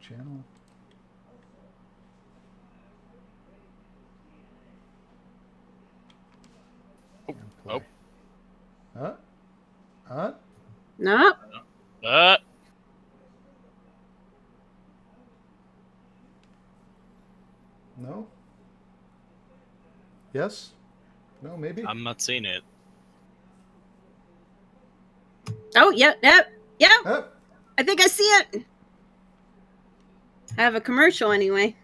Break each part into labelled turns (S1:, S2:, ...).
S1: channel.
S2: Oh.
S3: Nope.
S1: No? Yes? No, maybe?
S2: I'm not seeing it.
S3: Oh, yep.
S1: Oh.
S3: I think I see it. I have a commercial anyway.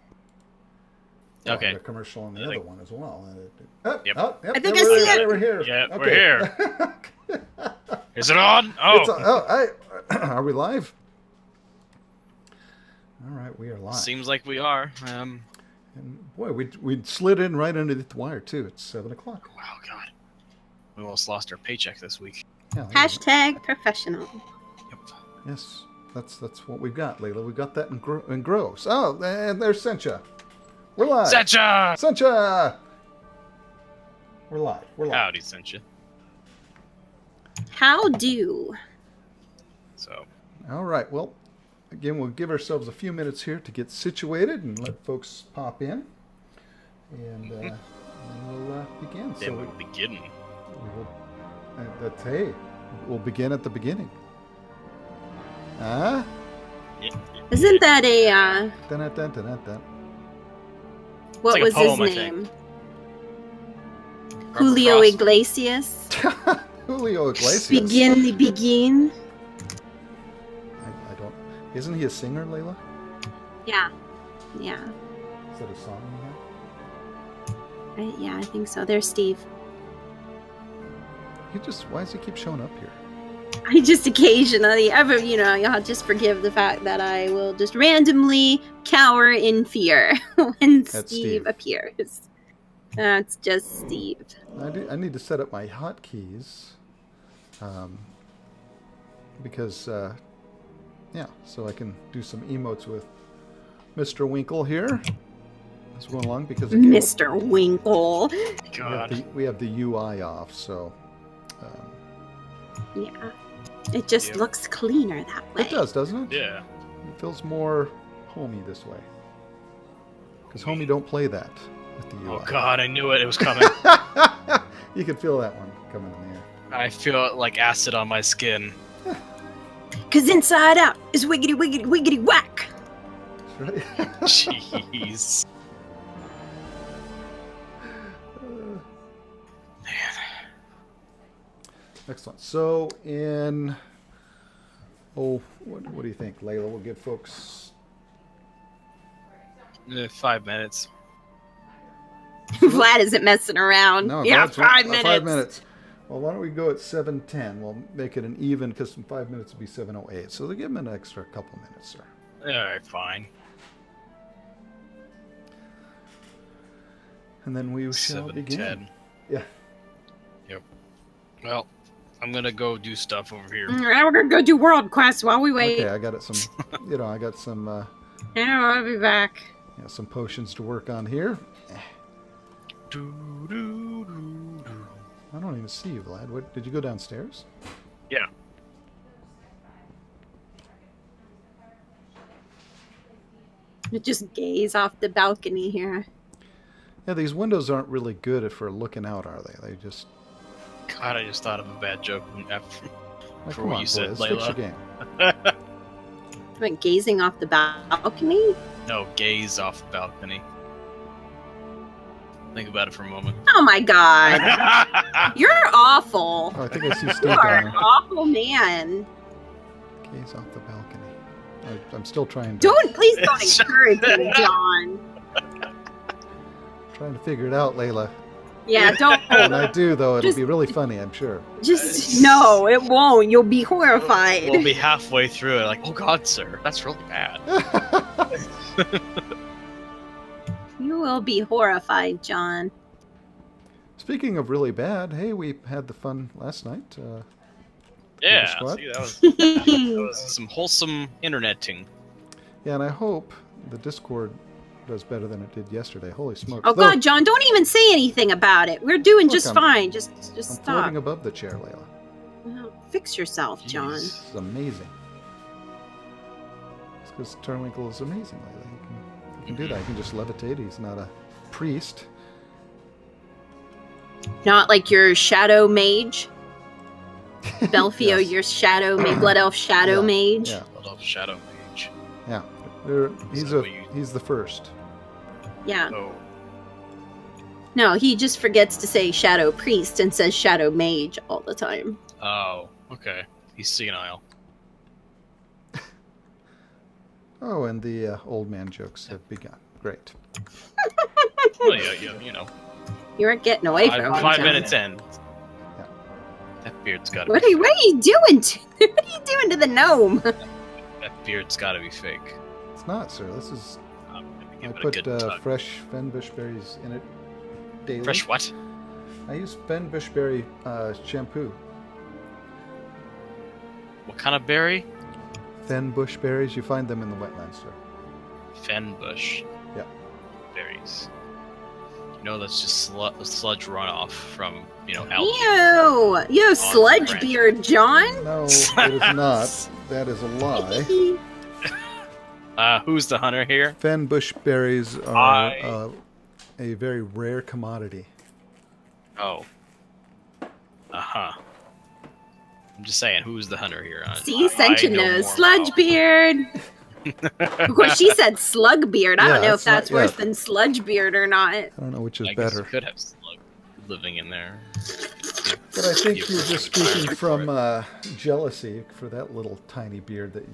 S1: Oh,
S2: Okay.
S1: I have a commercial on the other one as well.
S2: Yep.
S1: Yep.
S3: I think I see it.
S1: We're here.
S2: Yeah,
S1: okay.
S2: we're here. Is it on? Oh.
S1: Are we live? All right, we are live.
S2: Seems like we are.
S1: And boy, we slid in right underneath the wire too. It's 7 o'clock.
S2: Oh God, we almost lost our paycheck this week.
S1: Yeah,
S3: Hashtag professional.
S2: Yep.
S1: Yes, that's what we've got, Leila. We got that in gross. Oh, and there's Sencha. We're live. Sencha. We're live.
S2: Howdy, Sencha.
S3: How do?
S2: So.
S1: All right. Well, again, we'll give ourselves a few minutes here to get situated and let folks pop in, and then we'll begin.
S2: Then we'll begin.
S1: Hey, we'll begin at the beginning.
S3: Isn't that a what
S2: like
S3: was
S2: poem,
S3: his
S2: I think.
S3: name? Julio
S2: Frost.
S3: Iglesias.
S1: Julio Iglesias.
S3: Begin.
S1: I don't. Isn't he a singer, Leila?
S3: Yeah.
S1: Is that a song you have?
S3: Yeah, I think so. There's Steve.
S1: Why does he keep showing up here?
S3: I just occasionally, y'all just forgive the fact that I will just randomly cower in fear when Steve appears. That's just Steve.
S1: I need to set up my hotkeys, because so I can do some emotes with Mr. Winkle here. As we're going along because again,
S3: Mr. Winkle.
S2: God.
S1: we have the UI off, so.
S3: Yeah, it just looks cleaner that way.
S1: It does, doesn't it?
S2: Yeah.
S1: It feels more homey this way. Because homey don't play that with the UI.
S2: Oh God, I knew it. It was coming.
S1: You can feel that one coming in the air.
S2: I feel like acid on my skin.
S3: Cause inside out is wiggity wiggity wiggity whack.
S1: That's right.
S2: Jeez.
S1: Excellent. So what do you think, Leila? We'll give folks
S2: 5 minutes.
S3: Vlad isn't messing around.
S1: No,
S3: yeah,
S1: that's
S3: 5 minutes.
S1: 5 minutes. Well, why don't we go at 7:10? We'll make it an even because in 5 minutes will be 7:08. So they'll give him an extra couple minutes, sir.
S2: All right, fine.
S1: And then we shall begin.
S2: 7:10.
S1: Yeah.
S2: Yep. Well, I'm gonna go do stuff over here.
S3: We're gonna go do world quests while we wait.
S1: Okay, I got some. I got some.
S3: Yeah, I'll be back.
S1: Some potions to work on here. I don't even see you, Vlad. What, did you go downstairs?
S2: Yeah.
S3: Just gaze off the balcony here.
S1: Yeah, these windows aren't really good for looking out, are they? They just.
S2: God, I just thought of a bad joke for what you said,
S1: boys, fix your
S2: Leila.
S1: game.
S3: Like gazing off the balcony?
S2: No, gaze off the balcony. Think about it for a moment.
S3: Oh my god. You're awful.
S1: Oh, I think I see Steve
S3: You are an
S1: down.
S3: awful man.
S1: Gaze off the balcony. I'm still trying to.
S3: Please don't encourage him, John.
S1: Trying to figure it out, Leila.
S3: Yeah, don't.
S1: When I do, though, it'll be really funny, I'm sure.
S3: No, it won't. You'll be horrified.
S2: We'll be halfway through it, like, oh God, sir, that's really bad.
S3: You will be horrified, John.
S1: Speaking of really bad, hey, we had the fun last night.
S2: Yeah,
S1: Squad.
S2: see, that was some wholesome interneting.
S1: Yeah, and I hope the Discord does better than it did yesterday. Holy smokes.
S3: Oh God, John, don't even say anything about it. We're doing
S1: Look,
S3: just fine. Just
S1: I'm
S3: stop.
S1: floating above the chair, Leila.
S3: Well, fix yourself, John.
S1: This is amazing. It's because Turwinkle is amazing, Leila. He can do that. He can just levitate. He's not a priest.
S3: Not like your shadow mage. Belfio,
S1: Yes.
S3: your shadow blood elf shadow mage.
S1: Yeah.
S2: Blood elf shadow mage.
S1: Yeah. He's the first.
S3: Yeah.
S2: Oh.
S3: No, he just forgets to say shadow priest and says shadow mage all the time.
S2: Oh, okay. He's senile.
S1: Oh, and the old man jokes have begun. Great.
S2: Well, yeah, you know.
S3: You aren't getting away from him.
S2: 5
S3: John.
S2: minutes in.
S1: Yeah.
S2: That beard's gotta
S3: What
S2: be
S3: are you doing? What are you doing to the gnome?
S2: That beard's gotta be fake.
S1: It's not, sir. This is.
S2: I'm gonna
S1: I
S2: give it a
S1: put
S2: good tug.
S1: fresh fenbush berries in it daily.
S2: Fresh what?
S1: I use fenbush berry shampoo.
S2: What kind of berry?
S1: Fenbush berries. You find them in the wetlands, sir.
S2: Fenbush.
S1: Yeah.
S2: Berries. You know, that's just sludge runoff from, algae.
S3: Ew! Sludge
S2: branch.
S3: beard, John.
S1: No, it is not. That is a lie.
S2: Who's the hunter here?
S1: Fenbush berries are a very rare commodity.
S2: Oh. Uh-huh. I'm just saying, who's the hunter here?
S3: See, Sencha
S2: know
S3: knows.
S2: more
S3: Sludge
S2: about-
S3: beard. Of course, she said slug beard. I
S1: Yeah,
S3: don't know if
S1: that's
S3: that's
S1: not-
S3: worse
S1: yeah.
S3: than sludge beard or not.
S1: I don't know which is
S2: I guess
S1: better.
S2: you could have slug living in there.
S1: But I think
S2: Give
S1: you're
S2: her
S1: just
S2: some
S1: speaking
S2: credit
S1: from
S2: for
S1: jealousy for that little tiny beard.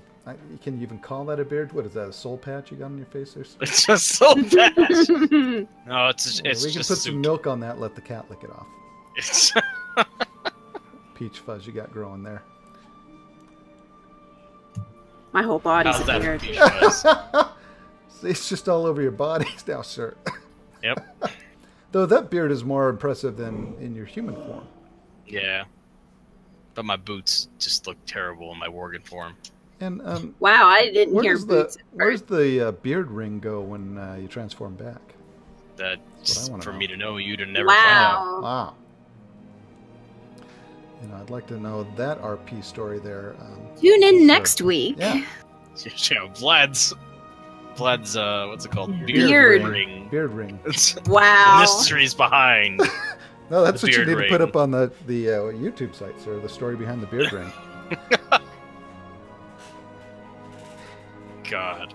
S1: Can you even call that a beard? What is that? A soul patch you got on your face there? sir?
S2: It's just so bad. No, it's
S1: Well, we can
S2: just
S1: put some
S2: soup.
S1: milk on that. Let the cat lick it off.
S2: It's
S1: Peach fuzz you got growing there.
S3: My whole body's
S2: how's
S3: a
S2: that
S3: beard.
S2: for peach fuzz?
S1: See, it's just all over your body now, sir.
S2: Yep.
S1: Though that beard is more impressive than in your human form.
S2: Yeah. But my boots just look terrible in my Worgen form.
S1: And
S3: Wow, I didn't
S1: where
S3: hear
S1: does
S3: boots.
S1: where's the beard ring go when you transform back?
S2: That's
S1: wanna
S2: for
S1: know.
S2: me to know. You to never find out.
S3: Wow.
S1: Wow. I'd like to know that RP story there.
S3: Tune in
S1: sir.
S3: next week.
S1: Yeah.
S2: Yeah, Vlad's what's it called?
S3: Beard
S2: ring.
S1: Beard ring.
S2: It's
S3: Wow.
S2: mysteries behind.
S1: No, that's
S2: The
S1: what you
S2: beard
S1: need to put
S2: ring.
S1: up on the YouTube site, sir. The story behind the beard ring.
S2: God.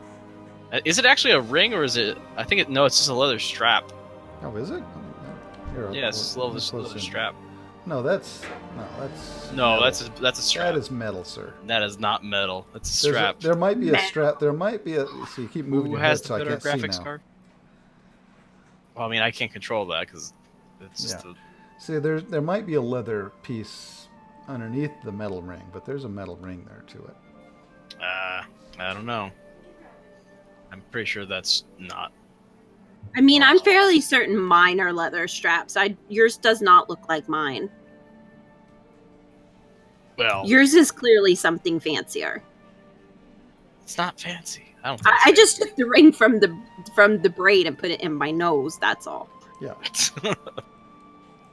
S2: Is it actually a ring or is it? I think no, it's just a leather strap.
S1: Oh, is it? Here,
S2: Yeah, it's just a
S1: we'll
S2: leather
S1: close in.
S2: strap.
S1: No, that's
S2: No,
S1: metal.
S2: that's a strap.
S1: That is metal, sir.
S2: That is not metal. That's a
S1: There's
S2: strap.
S1: there might be a
S3: Metal.
S1: strap. There might be a. So you keep moving
S2: Who
S1: your head,
S2: has
S1: so
S2: the
S1: I
S2: better
S1: can't see
S2: graphics
S1: now.
S2: card? Well, I mean, I can't control that because it's just
S1: Yeah. See, there might be a leather piece underneath the metal ring, but there's a metal ring there to it.
S2: I don't know. I'm pretty sure that's not.
S3: I mean, I'm fairly certain mine are leather straps. Yours does not look like mine.
S2: Well,
S3: Yours is clearly something fancier.
S2: it's not fancy. I don't think
S3: I just took the ring from the braid and put it in my nose. That's all.
S1: Yeah.
S2: so.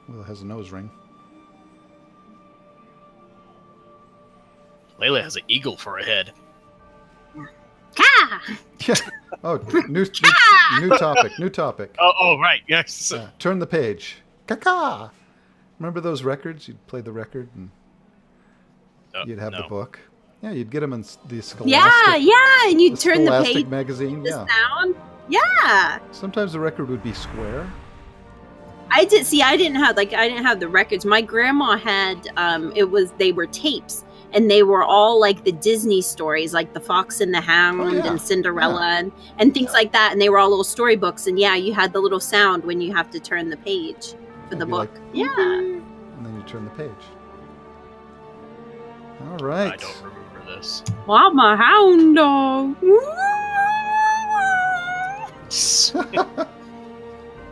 S1: Well, it has a nose ring.
S2: Leila has an eagle for a head.
S3: Ka!
S1: Yeah. Oh, new topic. New topic.
S2: Oh, right. Yes.
S1: Turn the page. Caca. Remember those records? You'd play the record and you'd have
S2: no.
S1: the book. Yeah, you'd get them in the Scholastic.
S3: Yeah, and you
S1: the
S3: turn the
S1: Scholastic
S3: page,
S1: magazine.
S3: the
S1: Yeah.
S3: sound. Yeah,
S1: Sometimes the record would be square.
S3: I did. See, I didn't have the records. My grandma had. They were tapes, and they were all like the Disney stories, like The Fox and the Hound
S1: Oh, yeah.
S3: and Cinderella and things like that. And they were all little storybooks. And yeah, you had the little sound when you have to turn the page for
S1: It'd
S3: the
S1: be
S3: book.
S1: like,
S3: Yeah.
S1: and then you turn the page. All right.
S2: I don't remember this.
S3: Well, I'm a hound dog.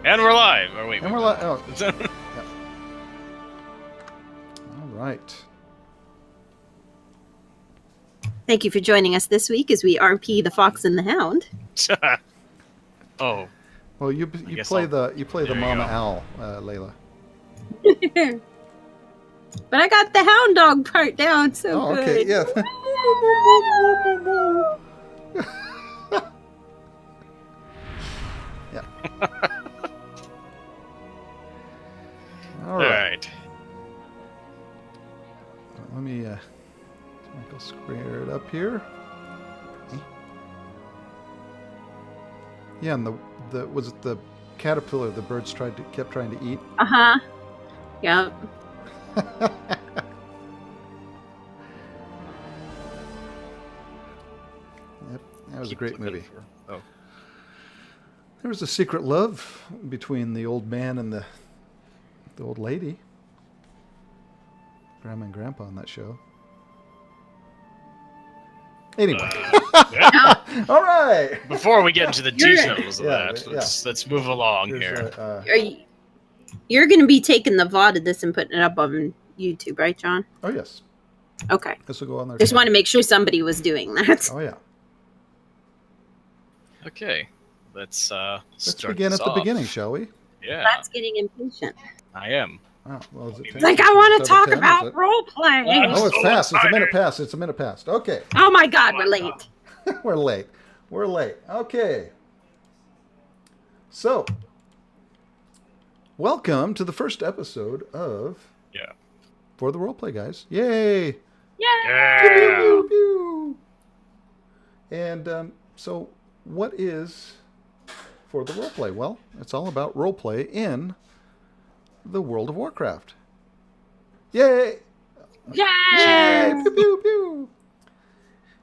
S2: And we're live. Oh wait.
S1: And we're like, oh, all right.
S3: Thank you for joining us this week as we RP The Fox and the Hound.
S2: Oh.
S1: Well, you
S2: guess
S1: play
S2: I'll-
S1: the
S2: there you
S1: Mama
S2: go.
S1: Owl, Leila.
S3: But I got the hound dog part down so
S1: Oh,
S3: good.
S1: okay, yeah. Yeah. All
S2: All
S1: right.
S2: right.
S1: Let me I'll square it up here. Yeah, and the was it the caterpillar the birds kept trying to eat?
S3: Uh-huh. Yep.
S1: Yep, that was
S2: Keep
S1: a great
S2: looking
S1: movie.
S2: Oh.
S1: There was a secret love between the old man and the old lady. Grandma and Grandpa on that show. Anyway. All right.
S2: Before we get into the details of
S1: Yeah,
S2: that,
S1: yeah.
S2: let's move along
S1: Here's
S2: here.
S3: You're going to be taking the VOD of this and putting it up on YouTube, right, John?
S1: oh, yes.
S3: Okay.
S1: This will go on there.
S3: Just want to make sure somebody was doing that.
S1: Oh, yeah.
S2: Okay, let's start
S1: begin
S2: this
S1: at the
S2: off.
S1: beginning, shall we?
S2: Yeah,
S3: That's getting impatient.
S2: I am.
S1: Oh, well, is it
S2: It's
S3: Like, I want to talk about role playing.
S1: Oh, it's
S2: so
S1: past. It's a minute
S2: excited.
S1: past. It's a minute past. Okay.
S3: Oh my God, we're late.
S1: We're late. We're late. Okay. So, welcome to the first episode of
S2: Yeah.
S1: For the Roleplay, guys. Yay! Pew,
S2: Yeah.
S1: pew, pew. And so, what is For the Roleplay? Well, it's all about roleplay in the World of Warcraft. Yay! Yay! Pew, pew, pew.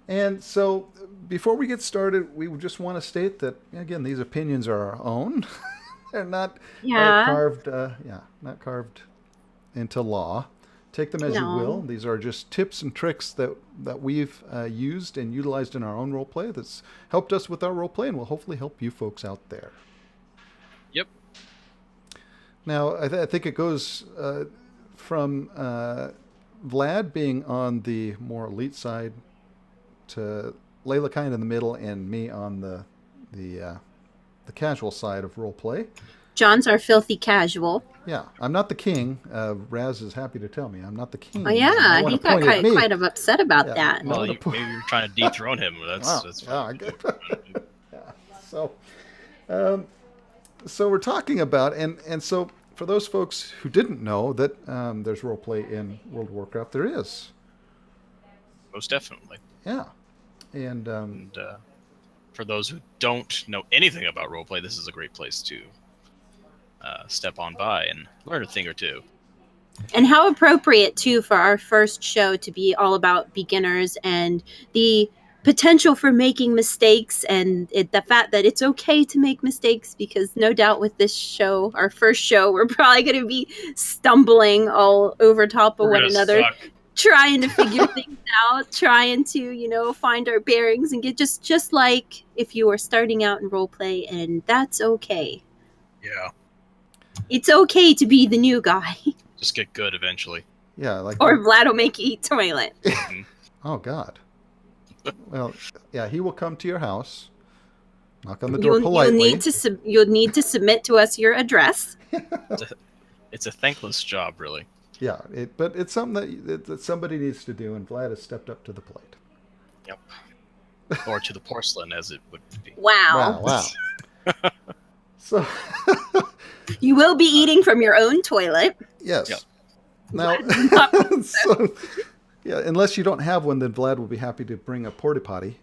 S1: And so, before we get started, we just want to state that, again, these opinions are our own. They're not carved, not carved into law. Take them as you will. These are just tips and tricks that we've used and utilized in our own roleplay that's helped us with our roleplay and will hopefully help you folks out there.
S2: Yep.
S1: Now, I think it goes from Vlad being on the more elite side to Leila kind of in the middle and me on the casual side of roleplay.
S3: John's our filthy casual.
S1: Yeah, I'm not the king. Raz is happy to tell me I'm not the king.
S3: Oh yeah, he got quite of upset about that.
S2: Well, maybe you're trying to dethrone him. That's fine.
S1: Yeah. So we're talking about and so for those folks who didn't know that there's roleplay in World of Warcraft, there is.
S2: Most definitely.
S1: Yeah, and
S2: for those who don't know anything about roleplay, this is a great place to step on by and learn a thing or two.
S3: And how appropriate, too, for our first show to be all about beginners and the potential for making mistakes and the fact that it's okay to make mistakes, because no doubt with this show, our first show, we're probably going to be stumbling all over top of one another, trying to figure things out, trying to, find our bearings and get just like if you were starting out in roleplay, and that's okay.
S2: Yeah.
S3: It's okay to be the new guy.
S2: Just get good eventually.
S1: Yeah, like
S3: or Vlad will make you eat toilet.
S1: Oh God. Well, yeah, he will come to your house, knock on the door politely.
S3: You'll need to submit to us your address.
S2: It's a thankless job, really.
S1: Yeah, but it's something that somebody needs to do, and Vlad has stepped up to the plate.
S2: Yep. Or to the porcelain, as it would be.
S3: Wow.
S1: So
S3: you will be eating from your own toilet.
S1: Yes.
S2: Yep.
S1: Now, unless you don't have one, then Vlad will be happy to bring a porta potty.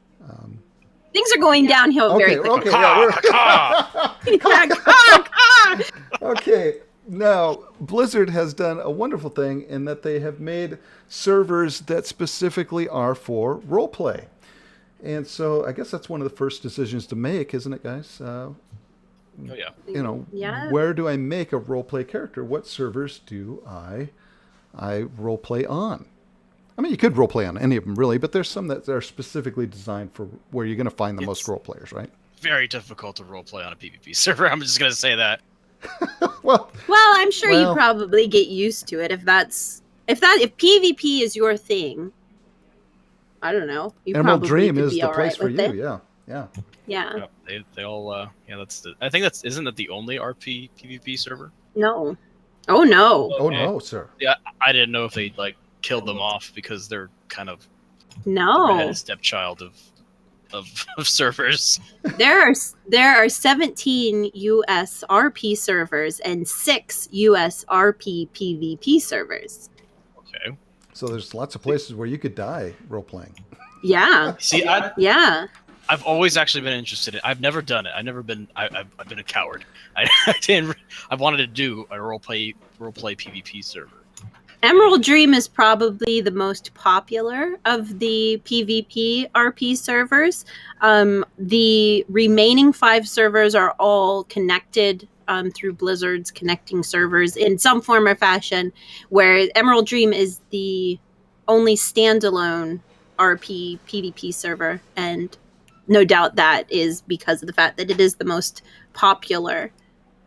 S3: Things are going downhill very quickly.
S1: Okay. Now, Blizzard has done a wonderful thing in that they have made servers that specifically are for roleplay. And so I guess that's one of the first decisions to make, isn't it, guys?
S2: Oh, yeah.
S1: Where do I make a roleplay character? What servers do I roleplay on? I mean, you could roleplay on any of them, really, but there's some that are specifically designed for where you're going to find the most roleplayers, right?
S2: Very difficult to roleplay on a PvP server. I'm just going to say that.
S1: well,
S3: I'm sure you probably get used to it if PvP is your thing. I don't know.
S1: Emerald Dream is the place for you. Yeah.
S3: Yeah.
S2: They all. I think isn't that the only RP PvP server?
S3: No. Oh no.
S1: Oh no, sir.
S2: Yeah, I didn't know if they killed them off because they're kind of
S3: the
S2: stepchild of of servers.
S3: There are 17 US RP servers and 6 US RP PvP servers.
S2: Okay.
S1: So there's lots of places where you could die role-playing.
S3: Yeah.
S2: See,
S3: Yeah.
S2: I've always actually been interested in. I've never done it. I've never been. I've been a coward. I didn't. I wanted to do a roleplay PvP server.
S3: Emerald Dream is probably the most popular of the PvP RP servers. The remaining 5 servers are all connected through Blizzard's connecting servers in some form or fashion, where Emerald Dream is the only standalone RP PvP server. And no doubt that is because of the fact that it is the most popular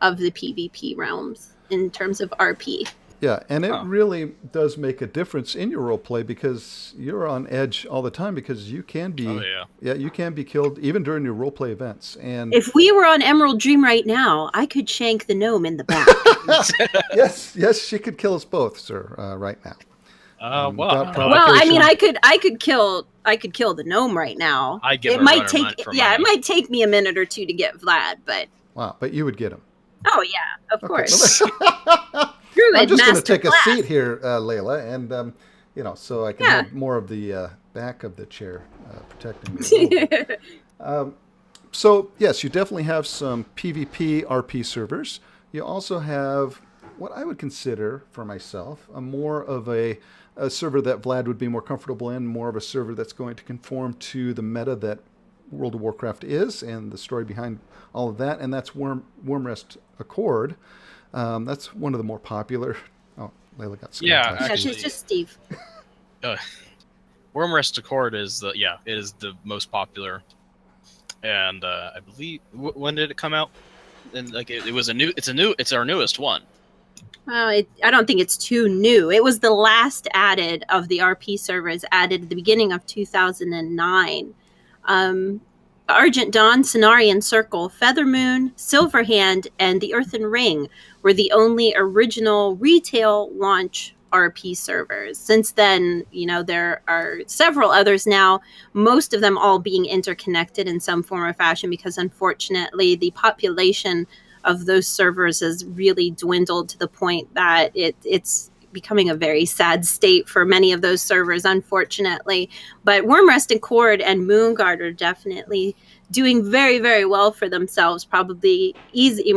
S3: of the PvP realms in terms of RP.
S1: Yeah, and it really does make a difference in your role play because you're on edge all the time because you can be you can be killed even during your role play events. And
S3: if we were on Emerald Dream right now, I could shank the gnome in the back.
S1: yes, she could kill us both, sir, right now.
S2: Well,
S3: I mean, I could kill the gnome right now. It might take me a minute or two to get Vlad, but
S1: wow, but you would get him.
S3: Oh yeah, of course.
S1: I'm just going to take a seat here, Leila, and so I can have more of the back of the chair protecting me. So yes, you definitely have some PvP RP servers. You also have what I would consider for myself more of a server that Vlad would be more comfortable in, more of a server that's going to conform to the meta that World of Warcraft is and the story behind all of that, and that's Wormrest Accord. That's one of the more popular. Oh, Leila got scared.
S2: Yeah,
S3: actually, it's just Steve.
S2: Wormrest Accord is it is the most popular, and I believe when did it come out? And like it's our newest one.
S3: Well, I don't think it's too new. It was the last added of the RP servers, added at the beginning of 2009. Argent Dawn, Cenarian Circle, Feathermoon, Silverhand, and the Earthen Ring were the only original retail launch RP servers. Since then, there are several others now, most of them all being interconnected in some form or fashion because unfortunately the population of those servers has really dwindled to the point that it's becoming a very sad state for many of those servers, unfortunately. But Wormrest Accord and Moonguard are definitely doing very, very well for themselves. Probably easily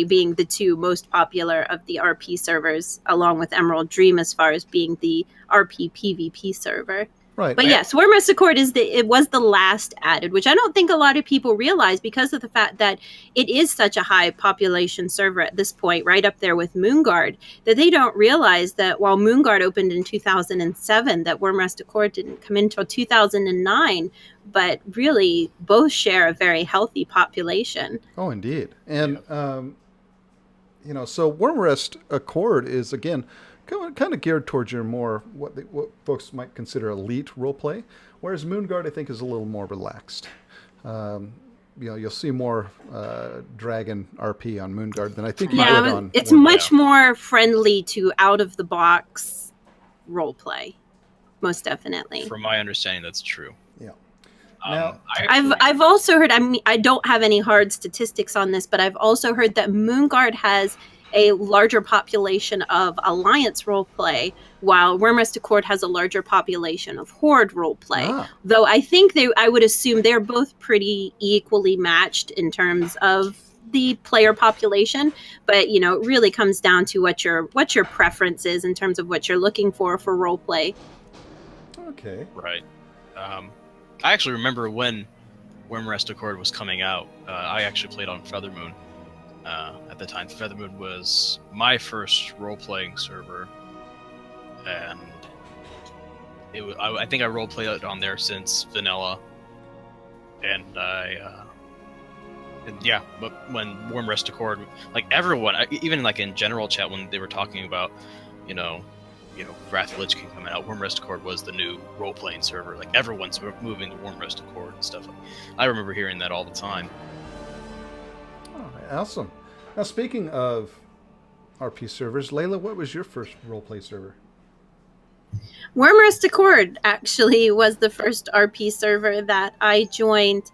S3: being the 2 most popular of the RP servers, along with Emerald Dream as far as being the RP PvP server.
S1: Right.
S3: But yes, Wormrest Accord was the last added, which I don't think a lot of people realize because of the fact that it is such a high population server at this point, right up there with Moonguard, that they don't realize that while Moonguard opened in 2007, that Wormrest Accord didn't come in until 2009, but really both share a very healthy population.
S1: Oh, indeed. And, so Wormrest Accord is, again, kind of geared towards your more what folks might consider elite roleplay, whereas Moonguard I think is a little more relaxed. You'll see more Dragon RP on Moonguard than I think you would on.
S3: It's much more friendly to out of the box roleplay, most definitely.
S2: From my understanding, that's true.
S1: Yeah.
S2: Now,
S3: I've also heard. I mean, I don't have any hard statistics on this, but I've also heard that Moonguard has a larger population of Alliance roleplay, while Wormrest Accord has a larger population of Horde roleplay. Though I think I would assume they're both pretty equally matched in terms of the player population. But it really comes down to what your preference is in terms of what you're looking for roleplay.
S1: Okay.
S2: Right. I actually remember when Wormrest Accord was coming out. I actually played on Feathermoon. At the time, Feathermoon was my first role-playing server, and I think I role-played it on there since vanilla, and but when Wormrest Accord, like everyone, even like in general chat when they were talking about, Wrath of Lich King coming out, Wormrest Accord was the new role-playing server. Like everyone's moving to Wormrest Accord and stuff. I remember hearing that all the time.
S1: Awesome. Now, speaking of RP servers, Leila, what was your first roleplay server?
S3: Wormrest Accord actually was the first RP server that I joined.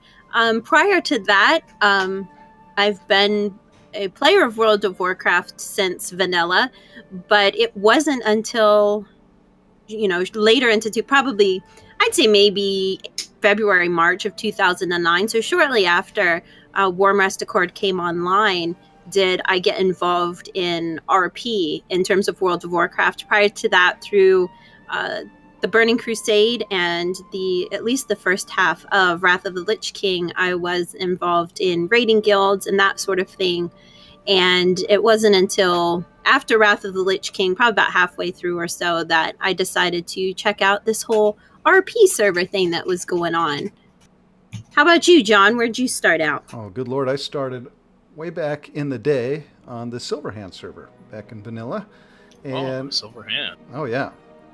S3: Prior to that, I've been a player of World of Warcraft since vanilla, but it wasn't until later into probably, I'd say maybe February, March of 2009. So shortly after Wormrest Accord came online, did I get involved in RP in terms of World of Warcraft. Prior to that, through the Burning Crusade and at least the first half of Wrath of the Lich King, I was involved in raiding guilds and that sort of thing. And it wasn't until after Wrath of the Lich King, probably about halfway through or so, that I decided to check out this whole RP server thing that was going on. How about you, John? Where'd you start out?
S1: Oh, good Lord. I started way back in the day on the Silverhand server, back in vanilla. And,
S2: Silverhand.
S1: Oh, yeah.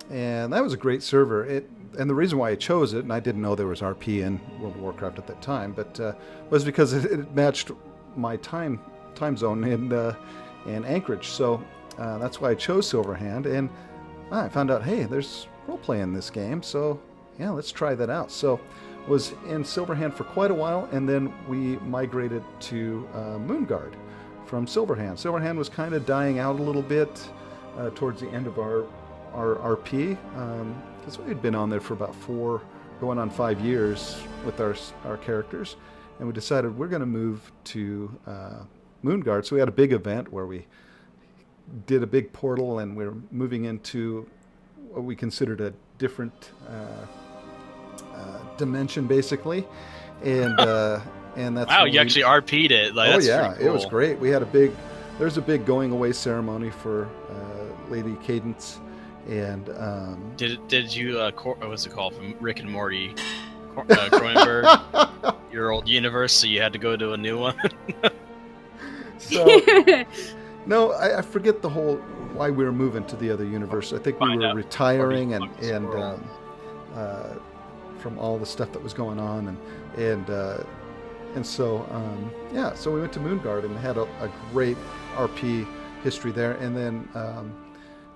S1: And that was a great server. And the reason why I chose it, and I didn't know there was RP in World of Warcraft at that time, but was because it matched my time zone in Anchorage. So that's why I chose Silverhand. And I found out, hey, there's roleplay in this game. So yeah, let's try that out. So was in Silverhand for quite a while, and then we migrated to Moonguard from Silverhand. Silverhand was kind of dying out a little bit towards the end of our RP, because we had been on there for about 4 going on 5 years with our characters, and we decided we're going to move to Moonguard. So we had a big event where we did a big portal, and we're moving into what we considered a different dimension, basically, and that's
S2: wow. You actually RP'd it. Like,
S1: oh
S2: that's
S1: yeah,
S2: cool.
S1: It was great. We had there's a big going away ceremony for Lady Cadence, and
S2: did you what's it called from Rick and Morty, Cronenberg, your old universe, so you had to go to a new one?
S1: So no, I forget the whole why we were moving to the other universe. I think we were retiring and from all the stuff that was going on, and so yeah, so we went to Moonguard and had a great RP history there. And then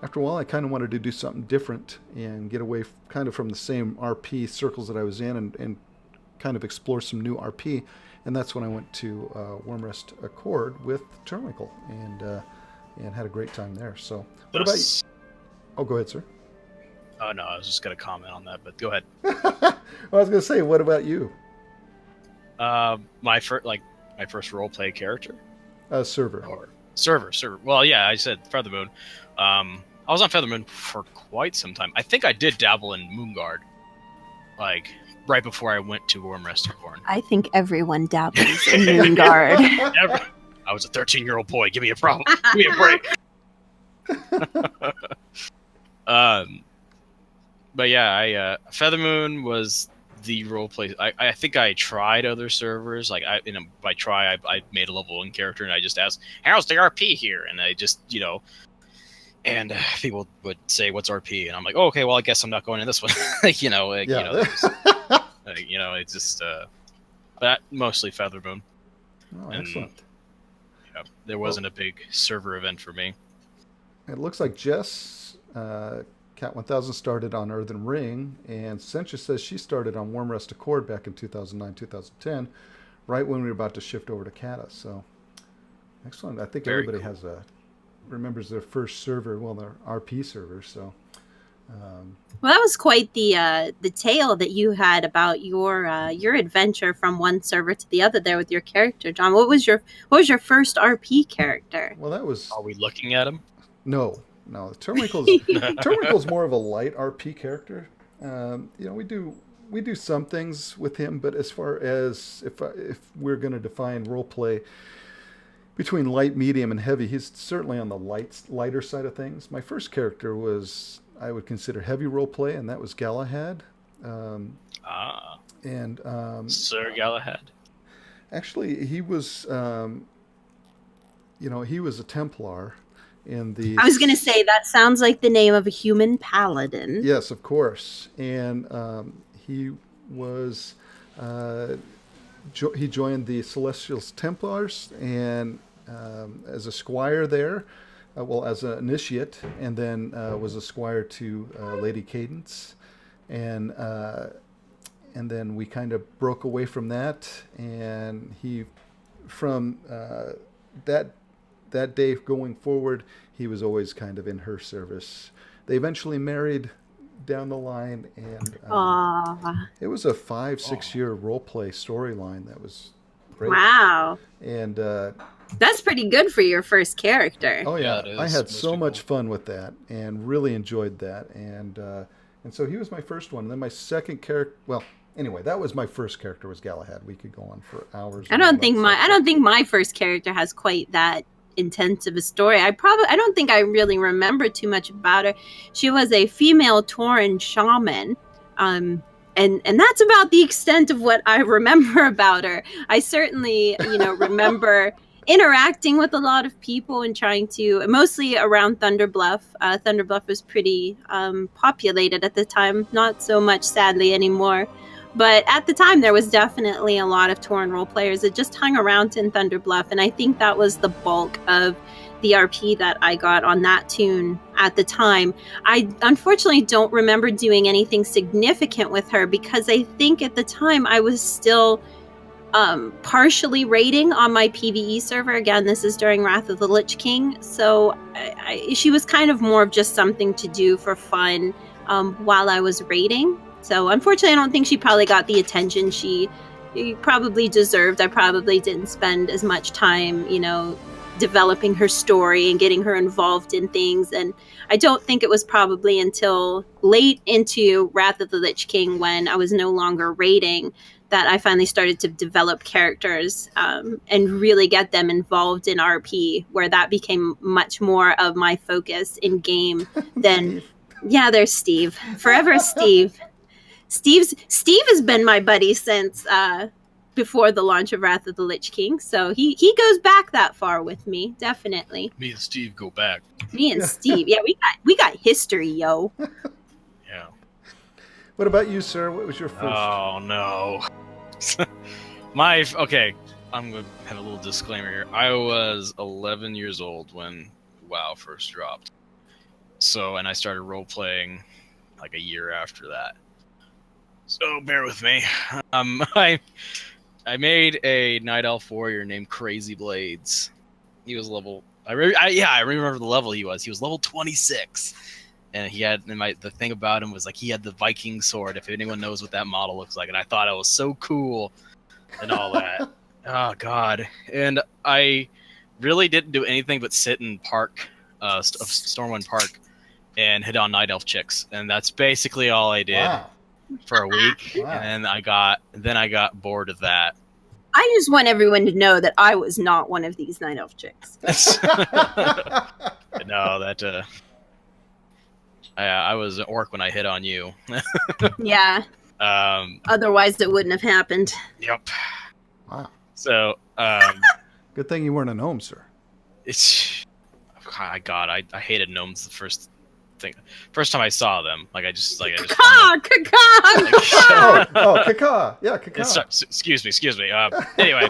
S1: after a while, I kind of wanted to do something different and get away kind of from the same RP circles that I was in, and kind of explore some new RP. And that's when I went to Wormrest Accord with Turwinkle, and had a great time there. So what about you? Oh, go ahead, sir.
S2: Oh no, I was just gonna comment on that, but go ahead.
S1: Well, I was gonna say, what about you?
S2: My first roleplay character.
S1: Server.
S2: Or server. Well, yeah, I said Feathermoon. I was on Feathermoon for quite some time. I think I did dabble in Moonguard, like right before I went to Wormrest Accord.
S3: I think everyone dabbles in Moonguard.
S2: I was a 13-year-old boy. Give me a problem. Give me a break. But yeah, Feathermoon was the roleplay. I think I tried other servers. Like by try, I made a level 1 character, and I just asked, "How's the RP here?" And I just, and people would say, "What's RP?" And I'm like, "Oh, okay, well, I guess I'm not going in this one." It's just, but mostly Feathermoon.
S1: Oh, excellent.
S2: And, there wasn't a big server event for me.
S1: It looks like Jess, Cat 1000, started on Earthen Ring, and Sentia says she started on Wormrest Accord back in 2009, 2010, right when we were about to shift over to Cata. So, excellent. I think everybody remembers their first server, well, their RP server. So,
S3: well, that was quite the tale that you had about your adventure from one server to the other there with your character, John. What was your first RP character?
S1: Well, that was.
S2: Are we looking at him?
S1: No. Turwinkle's more of a light RP character. We do some things with him, but as far as if we're going to define roleplay between light, medium, and heavy, he's certainly on the lighter side of things. My first character was, I would consider, heavy roleplay, and that was Galahad.
S2: Sir Galahad.
S1: Actually, he was, he was a Templar.
S3: I was going to say, that sounds like the name of a human paladin.
S1: Yes, of course. And he was he joined the Celestial Templars, and as a squire there, well, as an initiate, and then was a squire to Lady Cadence, and then we kind of broke away from that, and he, from that day going forward, he was always kind of in her service. They eventually married down the line, and it was a 5-6 year role play storyline that was great.
S3: Wow.
S1: And
S3: that's pretty good for your first character.
S1: Oh yeah,
S2: it is.
S1: I had
S2: Most
S1: so much
S2: people.
S1: fun with that, and really enjoyed that. And so he was my first one. And then my second character. Well, anyway, that was my first character, was Galahad. We could go on for hours.
S3: I don't think my first character has quite that intense of a story. I don't think I really remember too much about her. She was a female Tauren shaman. And that's about the extent of what I remember about her. I certainly, remember interacting with a lot of people and trying to, mostly around Thunder Bluff. Thunder Bluff was pretty populated at the time, not so much sadly anymore. But at the time, there was definitely a lot of Tauren role players that just hung around in Thunder Bluff, and I think that was the bulk of the RP that I got on that tune at the time. I unfortunately don't remember doing anything significant with her, because I think at the time I was still partially raiding on my PvE server. Again, this is during Wrath of the Lich King, so she was kind of more of just something to do for fun while I was raiding. So unfortunately, I don't think she probably got the attention she probably deserved. I probably didn't spend as much time, developing her story and getting her involved in things. And I don't think it was probably until late into Wrath of the Lich King, when I was no longer raiding, that I finally started to develop characters and really get them involved in RP, where that became much more of my focus in game than... Yeah, there's Steve. Forever Steve. Steve has been my buddy since before the launch of Wrath of the Lich King, so he goes back that far with me, definitely.
S2: Me and Steve go back.
S3: Me and Steve, yeah, we got history, yo.
S2: Yeah.
S1: What about you, sir? What was your first?
S2: Oh no. Okay, I'm gonna have a little disclaimer here. I was 11 years old when WoW first dropped. So, and I started role playing like a year after that. So bear with me. I made a Night Elf warrior named Crazy Blades. He was level. I remember the level he was. He was level 26, and he had. The thing about him was like he had the Viking sword. If anyone knows what that model looks like, and I thought it was so cool, and all that. Oh God! And I really didn't do anything but sit in Stormwind Park, and hit on Night Elf chicks, and that's basically all I did.
S1: Wow.
S2: For a week,
S1: Wow.
S2: and then I got bored of that.
S3: I just want everyone to know that I was not one of these Night Elf chicks.
S2: No, that I was an orc when I hit on you.
S3: Yeah. Otherwise, it wouldn't have happened.
S2: Yep.
S1: Wow.
S2: So,
S1: Good thing you weren't a gnome, sir.
S2: it's God, I hated gnomes the first time I saw them.
S1: Kaka! Yeah, Kaka.
S2: Excuse me. Anyway.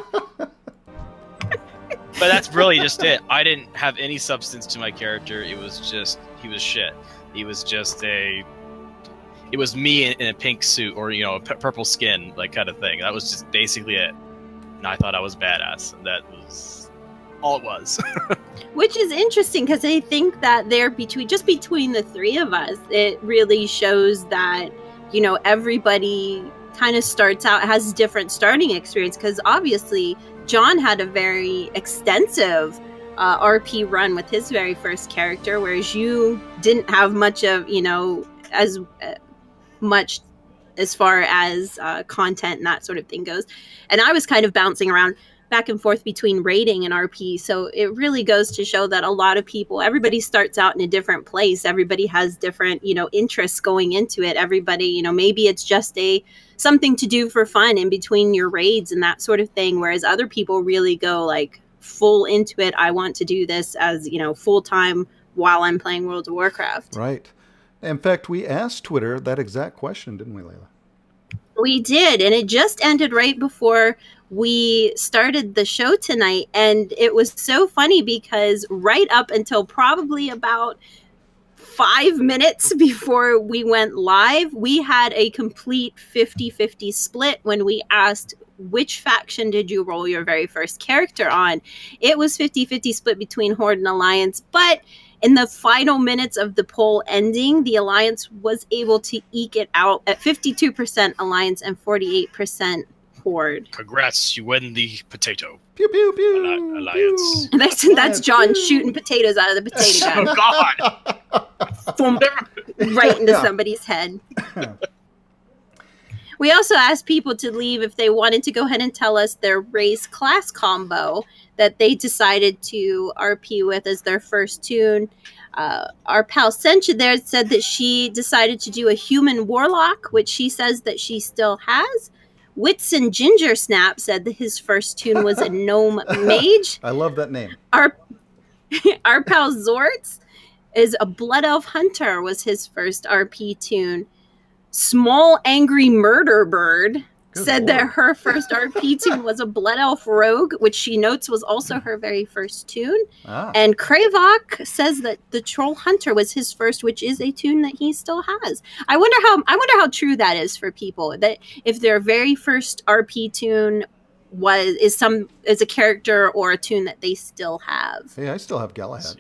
S2: But that's really just it. I didn't have any substance to my character. It was just, he was shit. He was just it was me in a pink suit, or, purple skin, like, kind of thing. That was just basically it. And I thought I was badass. That was all it was.
S3: Which is interesting, because I think that between the three of us, it really shows that, everybody kind of starts out, has different starting experience, because obviously John had a very extensive RP run with his very first character, whereas you didn't have much of, as much as far as content and that sort of thing goes. And I was kind of bouncing around back and forth between raiding and RP. So it really goes to show that a lot of people, everybody starts out in a different place. Everybody has different, interests going into it. Everybody, maybe it's just something to do for fun in between your raids and that sort of thing. Whereas other people really go like full into it. I want to do this as, full time while I'm playing World of Warcraft.
S1: Right. In fact, we asked Twitter that exact question, didn't we, Leila?
S3: We did, and it just ended right before we started the show tonight, and it was so funny because right up until probably about 5 minutes before we went live, we had a complete 50-50 split when we asked which faction did you roll your very first character on. It was 50-50 split between Horde and Alliance, but in the final minutes of the poll ending, the Alliance was able to eke it out at 52% Alliance and 48% Horde.
S2: Congrats, you win the potato.
S1: Pew pew pew.
S2: Alliance.
S3: Pew. That's John shooting potatoes out of the potato gun.
S2: Oh God!
S3: Right into somebody's head. We also asked people to leave if they wanted to go ahead and tell us their race class combo that they decided to RP with as their first tune. Our pal Sencha there said that she decided to do a human warlock, which she says that she still has. Whitson Ginger Snap said that his first tune was a gnome mage.
S1: I love that name.
S3: Our pal Zortz is a blood elf hunter was his first RP tune. Small Angry Murder Bird said that her first RP tune was a blood elf rogue, which she notes was also her very first tune. And Kravok says that the Troll Hunter was his first, which is a tune that he still has. I wonder how true that is for people, that if their very first RP tune is a character or a tune that they still have.
S1: Hey, I still have Galahad.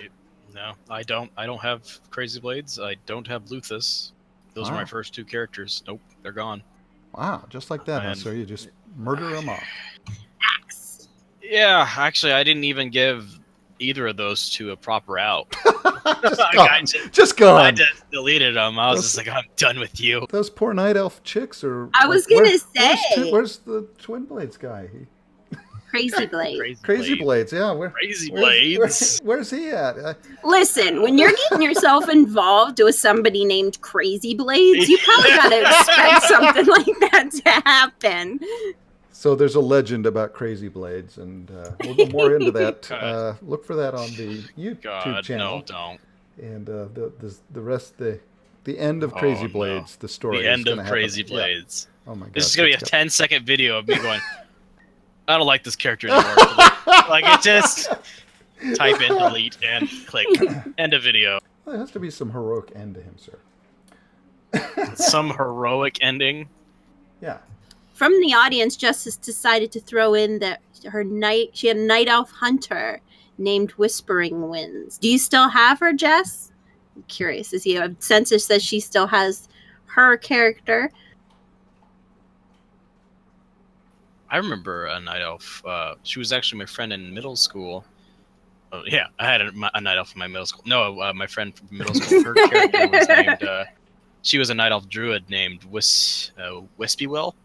S2: No, I don't. I don't have Crazy Blades. I don't have Luthus. Those are my first two characters. Nope, they're gone.
S1: Wow, just like that.
S2: And,
S1: so you just murder them off.
S3: Axe.
S2: Yeah, actually, I didn't even give either of those to a proper out.
S1: Just gone.
S2: I just deleted them. I was just like, I'm done with you.
S1: Those poor night elf chicks are.
S3: I was gonna say.
S1: Where's the Twin Blades guy?
S3: Crazy Blade.
S1: Crazy Blades, yeah.
S2: Crazy Blades.
S1: Where's he at?
S3: Listen, when you're getting yourself involved with somebody named Crazy Blades, you probably gotta expect something like that to happen.
S1: So there's a legend about Crazy Blades, and we'll go more into that. Look for that on the YouTube channel.
S2: No, don't.
S1: And the rest, the end of Crazy Blades, the story.
S2: The end of Crazy Blades.
S1: Yeah. Oh my God!
S2: This is gonna be a 10-second video of me going, I don't like this character anymore. Like it just type in delete and click end of video.
S1: Well, there has to be some heroic end to him, sir.
S2: Some heroic ending.
S1: Yeah.
S3: From the audience, Justice decided to throw in that she had a night elf hunter named Whispering Winds. Do you still have her, Jess? I'm curious. As you Census says she still has her character.
S2: I remember a night elf. She was actually my friend in middle school. Oh, yeah, I had a night elf in my middle school. No, my friend from middle school. Her character was named. She was a night elf druid named Wispy Will.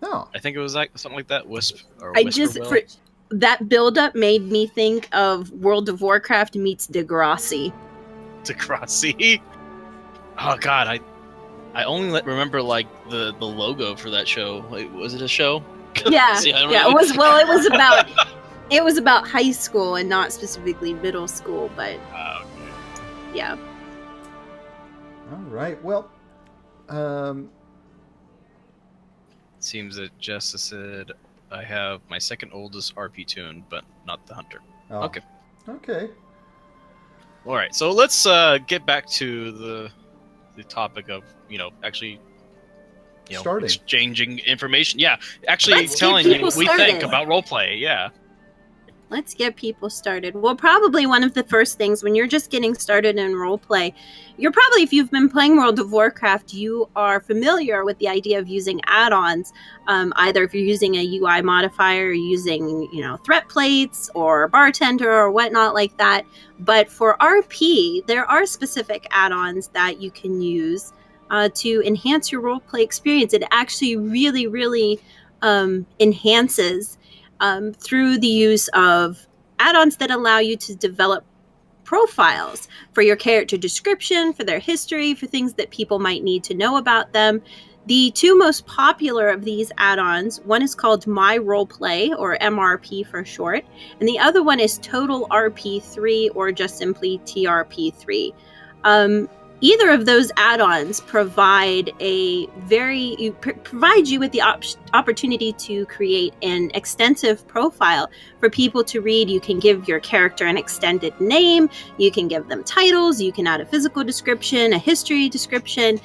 S1: Oh,
S2: I think it was like something like that. Wisp or
S3: that build-up made me think of World of Warcraft meets Degrassi.
S2: Degrassi. Oh God, I only remember like the logo for that show. Like, was it a show?
S3: Yeah, yeah. It was. Well, it was about high school and not specifically middle school, but yeah.
S1: All right. Well,
S2: seems that Jessa said I have my second oldest RP tune, but not the hunter.
S1: Oh.
S2: Okay.
S1: Okay.
S2: All right. So let's get back to the topic of actually. Exchanging information. Yeah, actually telling you we think about roleplay. Yeah.
S3: Let's get people started. Well, probably one of the first things when you're just getting started in roleplay, if you've been playing World of Warcraft, you are familiar with the idea of using add-ons. Either if you're using a UI modifier, or using threat plates or bartender or whatnot like that. But for RP, there are specific add-ons that you can use to enhance your roleplay experience. It actually really, really enhances through the use of add-ons that allow you to develop profiles for your character description, for their history, for things that people might need to know about them. The two most popular of these add-ons, one is called My Roleplay, or MRP for short, and the other one is Total RP3, or just simply TRP3. either of those add-ons provide provide you with the opportunity to create an extensive profile for people to read. You can give your character an extended name, you can give them titles, you can add a physical description, a history description.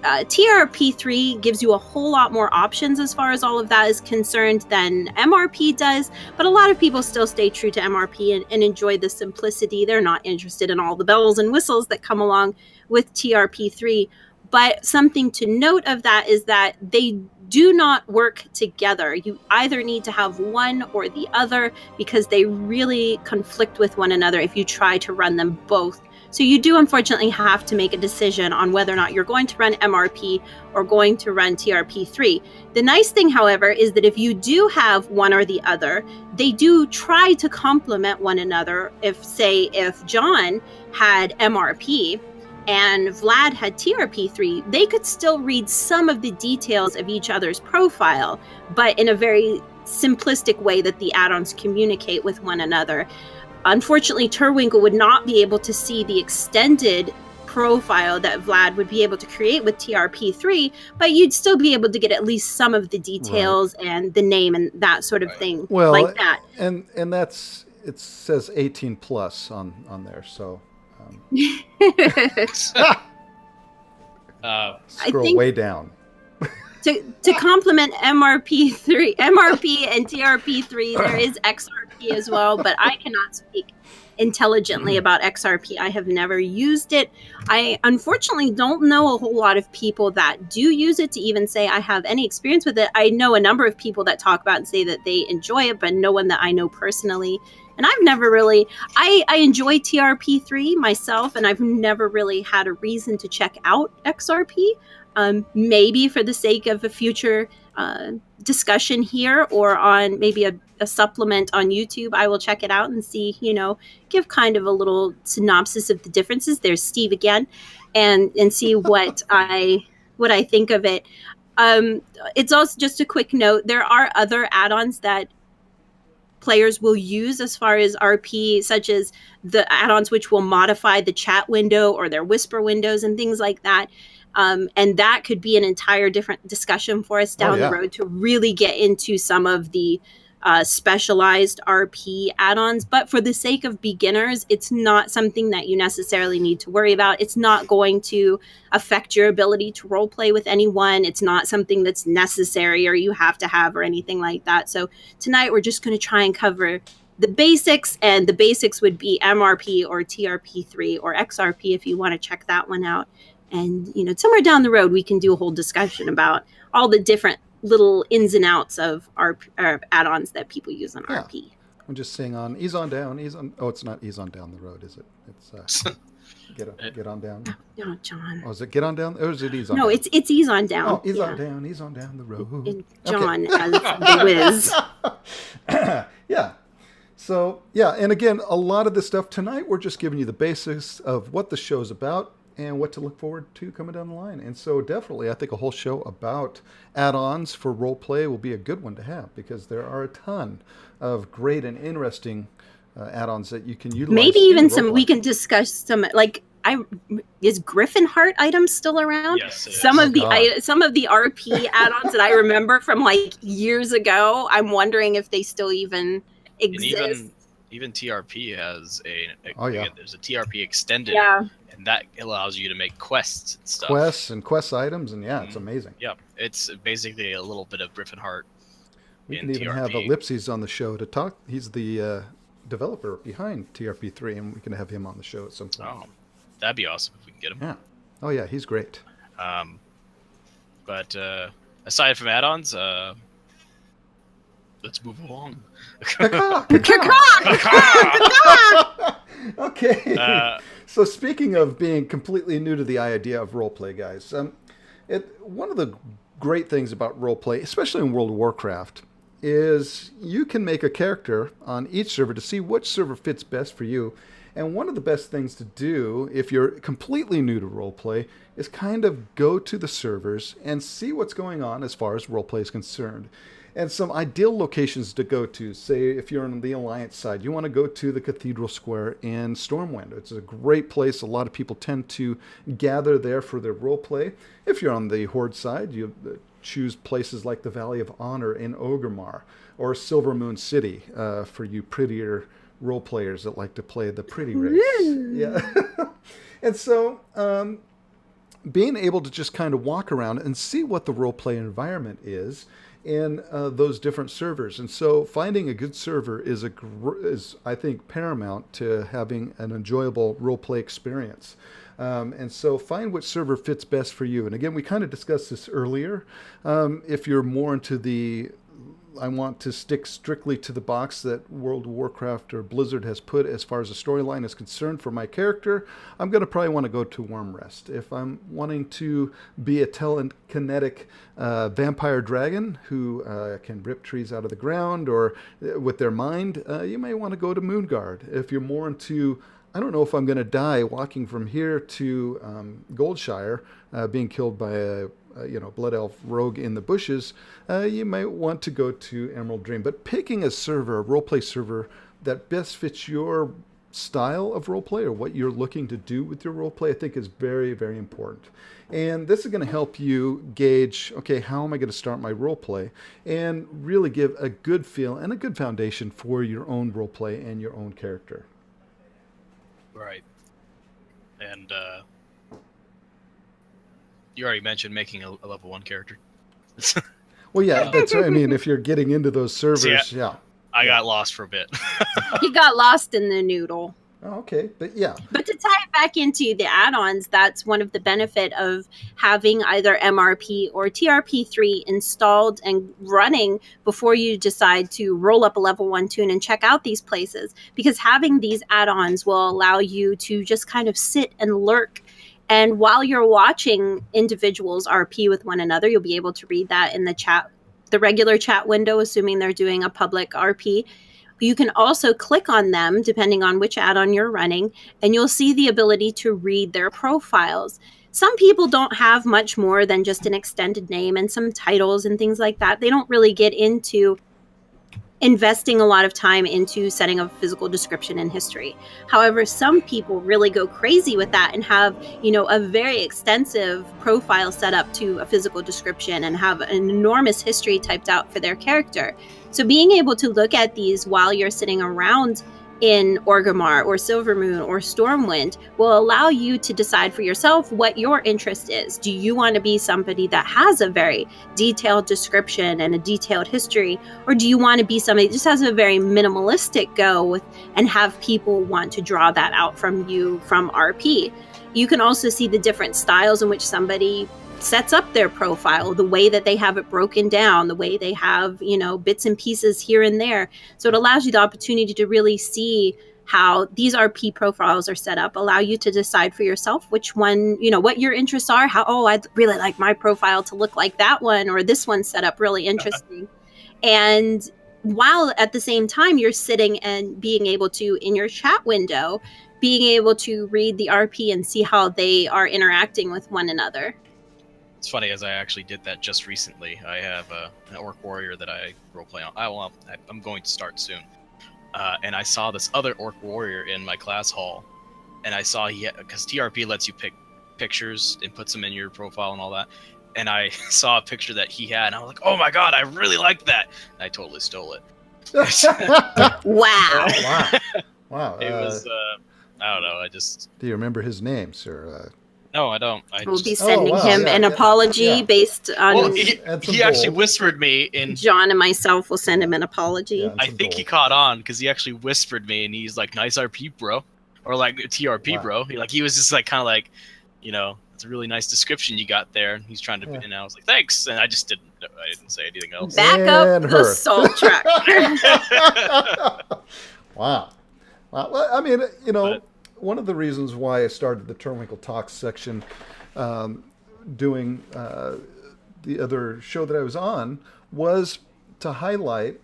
S3: TRP3 gives you a whole lot more options as far as all of that is concerned than MRP does, but a lot of people still stay true to MRP and enjoy the simplicity. They're not interested in all the bells and whistles that come along with TRP3. But something to note of that is that they do not work together. You either need to have one or the other because they really conflict with one another if you try to run them both. So you do unfortunately have to make a decision on whether or not you're going to run MRP or going to run TRP3. The nice thing, however, is that if you do have one or the other, they do try to complement one another. If John had MRP and Vlad had TRP3, they could still read some of the details of each other's profile, but in a very simplistic way that the add-ons communicate with one another. Unfortunately, Turwinkle would not be able to see the extended profile that Vlad would be able to create with TRP3, but you'd still be able to get at least some of the details and the name and that sort of thing, like that.
S1: And that's, it says 18 plus on there, so scroll way down.
S3: To complement MRP and TRP3, there is XRP as well, but I cannot speak intelligently about XRP. I have never used it. I unfortunately don't know a whole lot of people that do use it to even say I have any experience with it. I know a number of people that talk about and say that they enjoy it, but no one that I know personally. And I've never really, I enjoy TRP3 myself, and I've never really had a reason to check out XRP. Maybe for the sake of a future discussion here or on maybe a supplement on YouTube, I will check it out and see, give kind of a little synopsis of the differences. There's Steve again, and see what I think of it. It's also just a quick note. There are other add-ons that players will use as far as RP, such as the add-ons which will modify the chat window or their whisper windows and things like that. And that could be an entire different discussion for us down the road to really get into some of the specialized RP add-ons. But for the sake of beginners, it's not something that you necessarily need to worry about. It's not going to affect your ability to role play with anyone. It's not something that's necessary or you have to have or anything like that. So tonight we're just going to try and cover the basics, and the basics would be MRP or TRP3 or XRP if you want to check that one out. And, somewhere down the road, we can do a whole discussion about all the different little ins and outs of our add-ons that people use on RP.
S1: I'm just seeing on Ease On Down. Oh, it's not Ease On Down the Road, is it? It's Get On Down.
S3: No, John.
S1: Oh, is it Get On Down? Or is it Ease On
S3: Down? No, it's Ease On Down.
S1: Oh, Ease On Down. Ease On Down the road.
S3: And John as the whiz.
S1: Yeah. So, and again, a lot of this stuff tonight, we're just giving you the basics of what the show's about and what to look forward to coming down the line. And so definitely, I think a whole show about add-ons for roleplay will be a good one to have, because there are a ton of great and interesting add-ons that you can utilize.
S3: Maybe even we can discuss some, is Griffin Heart items still around?
S2: Yes.
S3: Some of the RP add-ons that I remember from years ago, I'm wondering if they still even exist.
S2: And even TRP has there's a TRP extended, and that allows you to make quests and stuff.
S1: Quests and quest items, and it's amazing.
S2: Yeah, it's basically a little bit of Griffin Heart.
S1: We can even have Ellipses on the show to talk. He's the developer behind TRP3, and we can have him on the show at some point.
S2: Oh, that'd be awesome if we can get him.
S1: Yeah. Oh yeah, he's great.
S2: But aside from add-ons, let's move along.
S1: Okay. So speaking of being completely new to the idea of roleplay, guys, one of the great things about roleplay, especially in World of Warcraft, is you can make a character on each server to see which server fits best for you. And one of the best things to do if you're completely new to roleplay is kind of go to the servers and see what's going on as far as roleplay is concerned. And some ideal locations to go to, say if you're on the Alliance side, you want to go to the Cathedral Square in Stormwind. It's a great place. A lot of people tend to gather there for their roleplay. If you're on the Horde side, you choose places like the Valley of Honor in Orgrimmar or Silver Moon City for you prettier role players that like to play the pretty race. Yeah. And so being able to just kind of walk around and see what the roleplay environment is in those different servers. And so finding a good server is I think paramount to having an enjoyable roleplay experience. And so find which server fits best for you. And again, we kind of discussed this earlier. If you're more into I want to stick strictly to the box that World of Warcraft or Blizzard has put as far as the storyline is concerned for my character, I'm going to probably want to go to Wormrest. If I'm wanting to be a telekinetic vampire dragon who can rip trees out of the ground or with their mind, you may want to go to Moonguard. If you're more into, I don't know if I'm going to die walking from here to Goldshire, being killed by a Blood Elf rogue in the bushes, you might want to go to Emerald Dream. But picking a server, a roleplay server that best fits your style of roleplay or what you're looking to do with your roleplay, I think is very, very important. And this is going to help you gauge, okay, how am I going to start my roleplay, and really give a good feel and a good foundation for your own roleplay and your own character.
S2: Right. And you already mentioned making a level 1 character.
S1: Well, yeah, that's right. I mean, if you're getting into those servers, yeah.
S2: I got lost for a bit.
S3: He got lost in the noodle.
S1: Oh, okay, but yeah.
S3: But to tie it back into the add-ons, that's one of the benefit of having either MRP or TRP3 installed and running before you decide to roll up a level 1 toon and check out these places. Because having these add-ons will allow you to just kind of sit and lurk. And while you're watching individuals RP with one another, you'll be able to read that in the chat, the regular chat window, assuming they're doing a public RP. You can also click on them, depending on which add-on you're running, and you'll see the ability to read their profiles. Some people don't have much more than just an extended name and some titles and things like that. They don't really get into investing a lot of time into setting a physical description and history. However, some people really go crazy with that and have, a very extensive profile set up to a physical description and have an enormous history typed out for their character. So being able to look at these while you're sitting around in Orgrimmar or Silvermoon or Stormwind will allow you to decide for yourself what your interest is. Do you want to be somebody that has a very detailed description and a detailed history, or do you want to be somebody that just has a very minimalistic go with and have people want to draw that out from you from RP? You can also see the different styles in which somebody sets up their profile, the way that they have it broken down, the way they have, bits and pieces here and there. So it allows you the opportunity to really see how these RP profiles are set up, allow you to decide for yourself which one, what your interests are, I'd really like my profile to look like that one, or this one's set up really interesting. And while at the same time you're sitting and being able to, in your chat window, being able to read the RP and see how they are interacting with one another.
S2: It's funny, as I actually did that just recently. I have an Orc Warrior that I roleplay on. I'm going to start soon. And I saw this other Orc Warrior in my class hall. And I saw because TRP lets you pick pictures and puts them in your profile and all that. And I saw a picture that he had, and I was like, oh my god, I really like that. And I totally stole it.
S3: Wow.
S1: Wow.
S2: It was, I don't know, I just...
S1: Do you remember his name, sir?
S2: No, I don't.
S3: We'll be sending him an apology based on...
S2: Well, he actually whispered me in...
S3: John and myself will send him an apology.
S1: Yeah,
S2: I think he caught on, because he actually whispered me, and he's like, nice RP, bro. Or like, TRP,
S1: wow.
S2: bro. He was just like, kind of like, it's a really nice description you got there. And he's trying to... Yeah. And I was like, thanks. And I just didn't say anything else.
S3: Back up the salt truck.
S1: Wow. Well, I mean, one of the reasons why I started the Turwinkle Talks section doing the other show that I was on was to highlight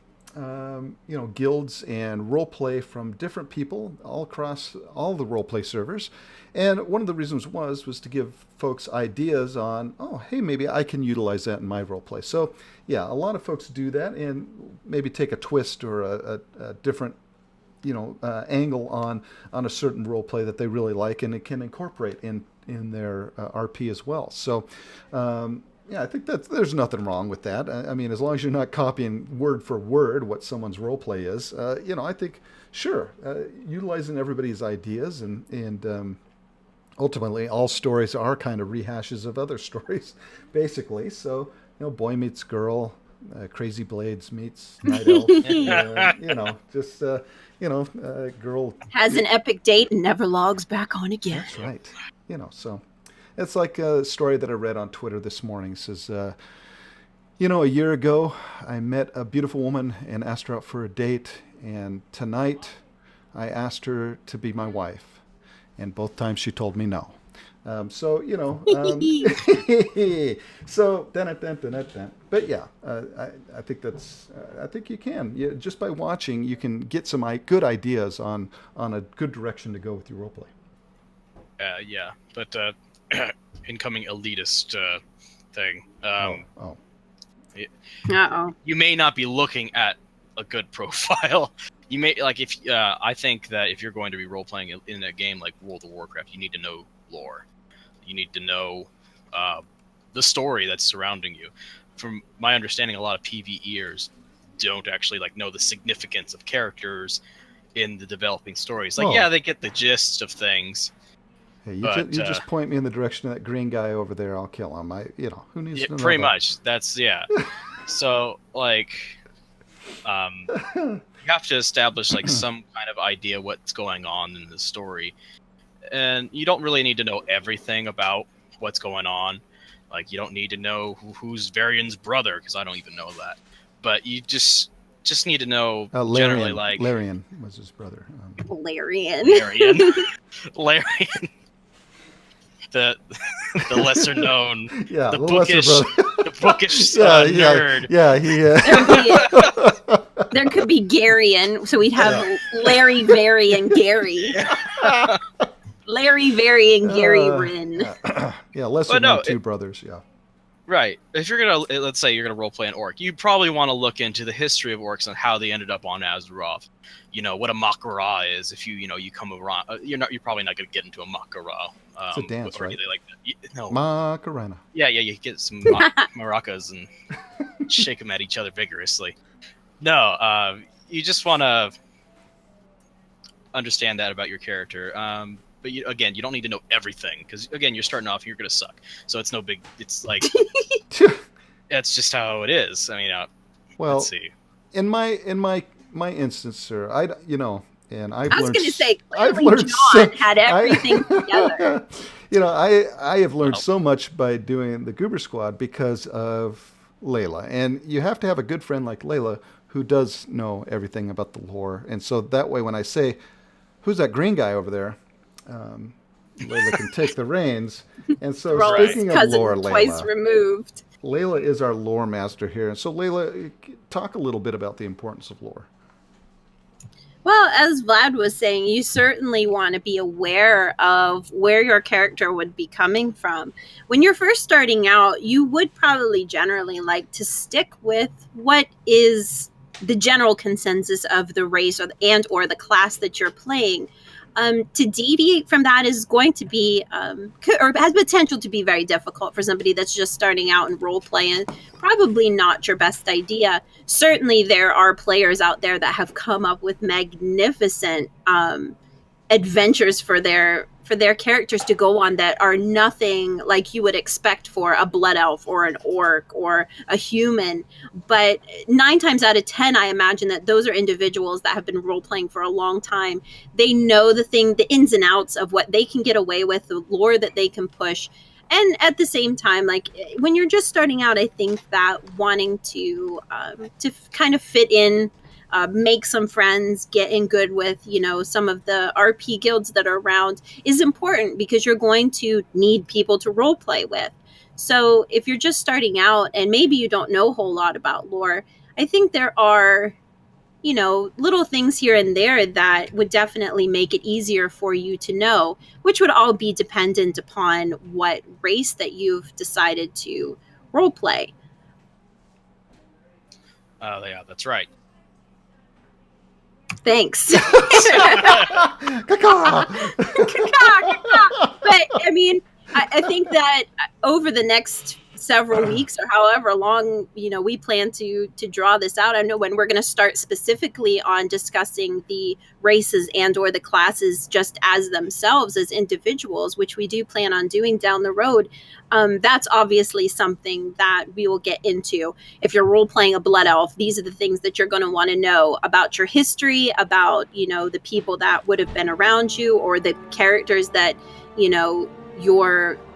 S1: guilds and role play from different people all across all the role play servers. And one of the reasons was to give folks ideas on, oh, hey, maybe I can utilize that in my role play. So yeah, a lot of folks do that and maybe take a twist or a different angle on a certain role play that they really like, and it can incorporate in their RP as well. So yeah, I think there's nothing wrong with that. I mean, as long as you're not copying word for word what someone's role play is, I think sure, utilizing everybody's ideas and ultimately all stories are kind of rehashes of other stories, basically. So boy meets girl, Crazy Blades meets Night Elf, girl
S3: has an epic date and never logs back on again.
S1: That's right. So it's like a story that I read on Twitter this morning. It says, a year ago, I met a beautiful woman and asked her out for a date. And tonight, I asked her to be my wife. And both times she told me no. So but yeah, I think I think you can. Just by watching, you can get some good ideas on a good direction to go with your roleplay.
S2: Yeah, but incoming elitist thing. You may not be looking at a good profile. You may I think that if you're going to be role playing in a game like World of Warcraft, you need to know lore. You need to know the story that's surrounding you. From my understanding, a lot of PvEers don't actually know the significance of characters in the developing stories. They get the gist of things.
S1: Hey, you just point me in the direction of that green guy over there. I'll kill him. Who needs to know
S2: pretty
S1: that?
S2: much. That's So you have to establish some kind of idea what's going on in the story, and you don't really need to know everything about what's going on. You don't need to know who's Varian's brother, because I don't even know that. But you just need to know generally
S1: Larian was his brother.
S3: Larian.
S2: The lesser known,
S1: yeah,
S2: the bookish nerd.
S1: There
S3: could be Garian, so we'd have Larry, Very, and Gary. Larry, Very, and Gary Rin.
S1: Lesser known two brothers. Yeah.
S2: Right. If you're let's say you're gonna roleplay an orc, you probably want to look into the history of orcs and how they ended up on Azeroth. What a Makara is. If you come around, you're probably not gonna get into a Makara.
S1: It's a dance, right?
S2: Like that. No.
S1: Macarena.
S2: Yeah. You get some maracas and shake them at each other vigorously. No. You just want to understand that about your character. But you don't need to know everything, because again, you're starting off, you're gonna suck. So it's no big. It's that's just how it is. I mean, let's see.
S1: In my instance, sir, and I've
S3: I was
S1: learned.
S3: Gonna say,
S1: I've learned
S3: John had everything together.
S1: I have learned so much by doing the Goober Squad because of Leila, and you have to have a good friend like Leila who does know everything about the lore, and so that way, when I say, "Who's that green guy over there?" Leila can take the reins. And so, speaking of lore,
S3: twice removed.
S1: Leila is our lore master here. And so, Leila, talk a little bit about the importance of lore.
S3: Well, as Vlad was saying, you certainly want to be aware of where your character would be coming from. When you're first starting out, you would probably generally like to stick with what is the general consensus of the race or the class that you're playing. To deviate from that is going to be, or has potential to be very difficult for somebody that's just starting out in role play, and probably not your best idea. Certainly, there are players out there that have come up with magnificent adventures for their characters to go on that are nothing like you would expect for a blood elf or an orc or a human. But 9 times out of 10, I imagine that those are individuals that have been role playing for a long time. They know the ins and outs of what they can get away with, the lore that they can push. And at the same time, when you're just starting out, I think that wanting to kind of fit in, make some friends, get in good with, some of the RP guilds that are around is important, because you're going to need people to role play with. So if you're just starting out and maybe you don't know a whole lot about lore, I think there are little things here and there that would definitely make it easier for you to know, which would all be dependent upon what race that you've decided to role play.
S2: Yeah, that's right.
S3: Thanks.
S1: Caw-caw!
S3: But I mean, I think that over the next several weeks or however long we plan to draw this out, I know when we're going to start specifically on discussing the races and or the classes just as themselves as individuals, which we do plan on doing down the road. That's obviously something that we will get into. If you're role playing a blood elf, these are the things that you're going to want to know about your history, about the people that would have been around you, or the characters that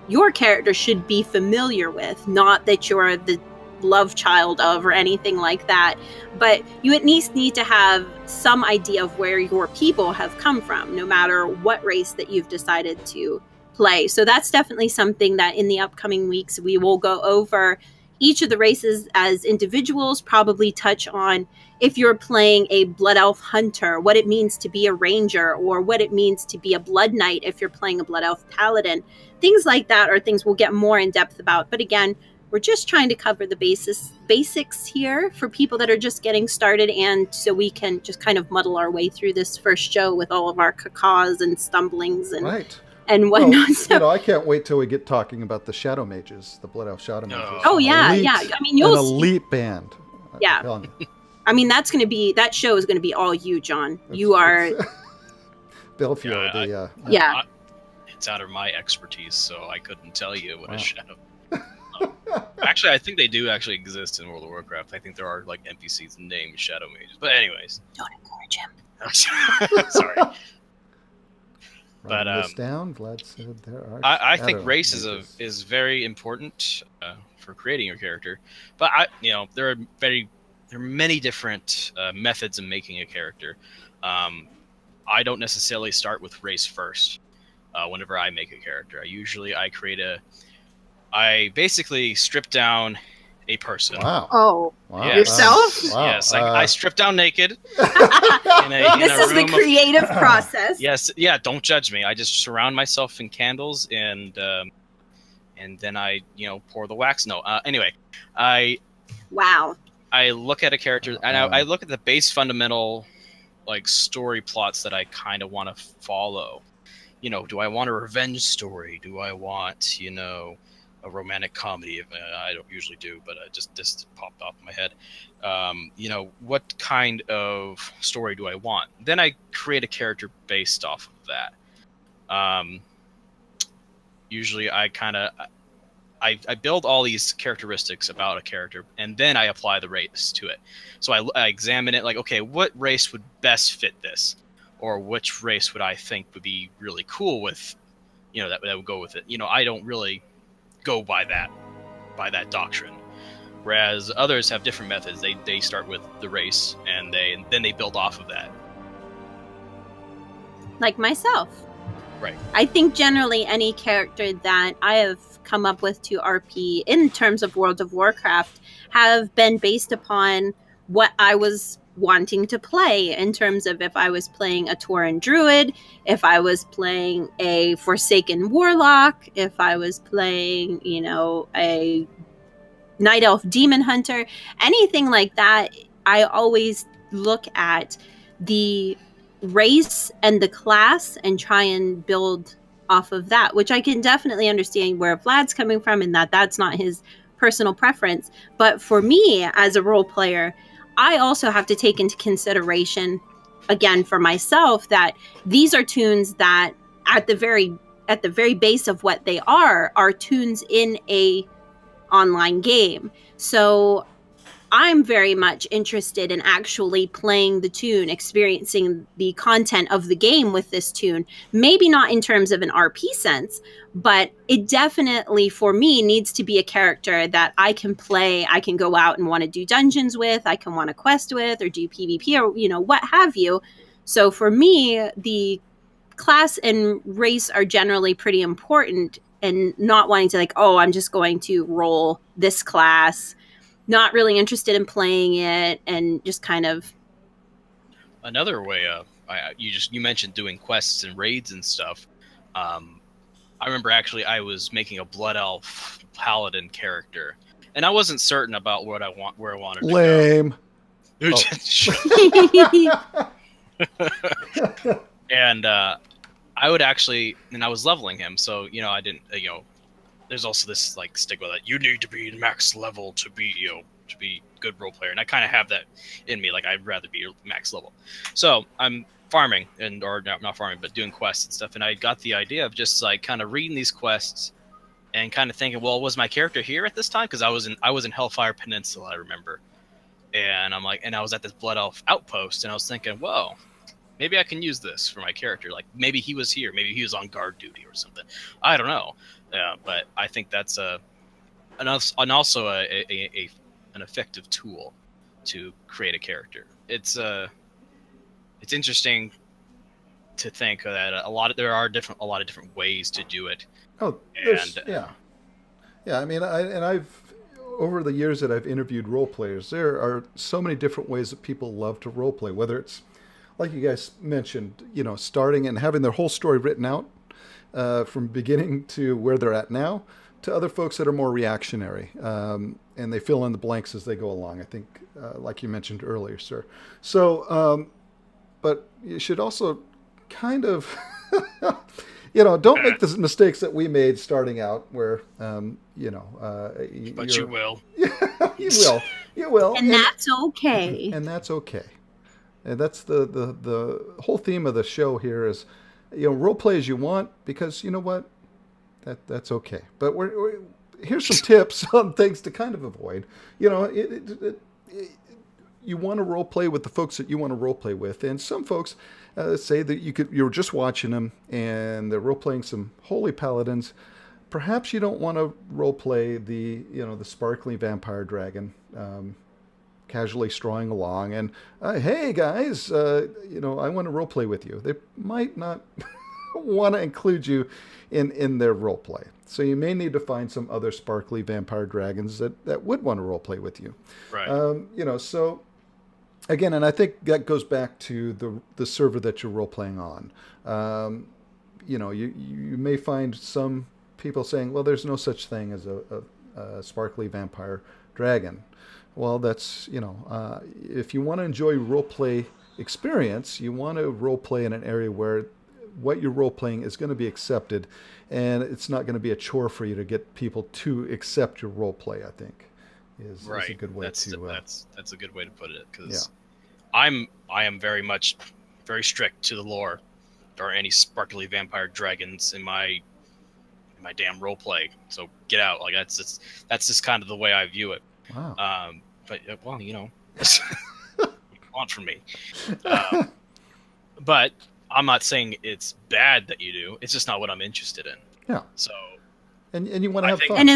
S3: your character should be familiar with, not that you're the love child of or anything like that, but you at least need to have some idea of where your people have come from, no matter what race that you've decided to play. So that's definitely something that in the upcoming weeks we will go over each of the races as individuals, probably touch on if you're playing a blood elf hunter, what it means to be a ranger, or what it means to be a blood knight if you're playing a blood elf paladin. Things like that are things we'll get more in depth about. But again, we're just trying to cover the basics here for people that are just getting started, and so we can just kind of muddle our way through this first show with all of our cacaws and stumblings and
S1: right.
S3: And whatnot.
S1: Well, I can't wait till we get talking about the Shadow Mages, the Blood Elf Shadow Mages.
S3: Oh yeah, yeah. I mean, you'll
S1: an elite band.
S3: Yeah. I mean, that show is going to be all you, John. You are
S1: Belfiore.
S3: Yeah.
S2: It's out of my expertise, so I couldn't tell you what a shadow. Actually, I think they do actually exist in World of Warcraft. I think there are like NPCs named Shadow Mages. But anyways,
S3: don't encourage him.
S2: Sorry.
S1: But this down, Vlad said there are.
S2: I think race is very important for creating your character, but there are many different methods of making a character. I don't necessarily start with race first. Whenever I make a character, I basically strip down a person.
S1: Wow.
S3: Oh,
S1: wow.
S3: Yourself?
S1: Wow.
S2: Yes, I strip down naked.
S3: This is the creative process.
S2: Yes, yeah. Don't judge me. I just surround myself in candles and then I pour the wax. No, anyway, I look at a character and I look at the base fundamental like story plots that I kind of want to follow. Do I want a revenge story? Do I want a romantic comedy? I don't usually do, but this popped off in my head. What kind of story do I want? Then I create a character based off of that. Usually I build all these characteristics about a character, and then I apply the race to it. So I examine it like, okay, what race would best fit this? Or which race would I think would be really cool with, that would go with it. I don't really go by that doctrine, whereas others have different methods. They start with the race and then they build off of that,
S3: like myself.
S2: Right.
S3: I think generally any character that I have come up with to RP in terms of World of Warcraft have been based upon what I was wanting to play, in terms of if I was playing a Tauren Druid, if I was playing a Forsaken Warlock, if I was playing, a Night Elf Demon Hunter, anything like that. I always look at the race and the class and try and build off of that, which I can definitely understand where Vlad's coming from, and that's not his personal preference. But for me as a role player, I also have to take into consideration, again, for myself, that these are tunes that at the very base of what they are tunes in a online game. So I'm very much interested in actually playing the tune, experiencing the content of the game with this tune. Maybe not in terms of an RP sense, but it definitely, for me, needs to be a character that I can play. I can go out and want to do dungeons with, I can want to quest with, or do PvP, or, what have you. So for me, the class and race are generally pretty important, and not wanting to I'm just going to roll this class, not really interested in playing it, and just kind of
S2: another way, you mentioned doing quests and raids and stuff. I remember actually I was making a Blood Elf Paladin character, and I wasn't certain about where I wanted
S1: Lame.
S2: to go. And I would actually, and I was leveling him, so I didn't, there's also this like stigma that you need to be max level to be, to be good role player, and I kind of have that in me. Like I'd rather be max level, so I'm farming or not farming, but doing quests and stuff. And I got the idea of just like kind of reading these quests and kind of thinking, well, was my character here at this time? Because I was in Hellfire Peninsula, I remember, and I was at this Blood Elf outpost, and I was thinking, whoa, maybe I can use this for my character. Like maybe he was here, maybe he was on guard duty or something. I don't know, but I think that's an effective tool to create a character. It's interesting to think that there are a lot of different ways to do it.
S1: Oh, yeah. I mean, I've over the years that I've interviewed role players, there are so many different ways that people love to role play. Whether it's like you guys mentioned, starting and having their whole story written out from beginning to where they're at now, to other folks that are more reactionary and they fill in the blanks as they go along. I think, like you mentioned earlier, sir. So. But you should also kind of, don't make the mistakes that we made starting out where,
S2: but you will.
S1: You will.
S3: And that's okay.
S1: And that's okay. And that's the whole theme of the show here is, role play as you want, because you know what? That's okay. But here's some tips on things to kind of avoid. You want to role play with the folks that you want to role play with, and some folks say that you're just watching them and they're role playing some holy paladins. Perhaps you don't want to role play the sparkly vampire dragon, casually strolling along and hey guys, I want to role play with you. They might not want to include you in their role play. So you may need to find some other sparkly vampire dragons that would want to role play with you.
S2: Right.
S1: So again, and I think that goes back to the server that you're role playing on. You may find some people saying, well, there's no such thing as a sparkly vampire dragon. Well, that's, if you want to enjoy role play experience, you want to role play in an area where what you're role playing is going to be accepted, and it's not going to be a chore for you to get people to accept your role play, I think. Is a good way
S2: that's a good way to put it, because I am very strict to the lore. There aren't any sparkly vampire dragons in my damn role play, so get out. Like that's just kind of the way I view it.
S1: Wow.
S2: But what you want from me? But I'm not saying it's bad that you do. It's just not what I'm interested in.
S1: Yeah.
S2: So.
S1: And you want to have fun.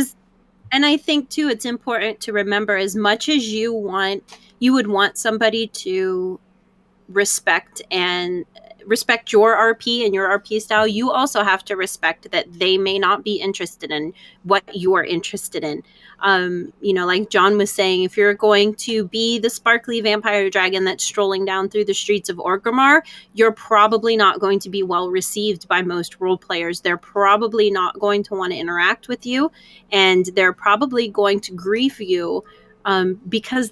S3: And I think too, it's important to remember, as much as you would want somebody to respect your RP and your RP style, you also have to respect that they may not be interested in what you're interested in. Like John was saying, if you're going to be the sparkly vampire dragon that's strolling down through the streets of Orgrimmar, you're probably not going to be well received by most role players. They're probably not going to want to interact with you, and they're probably going to grieve you, because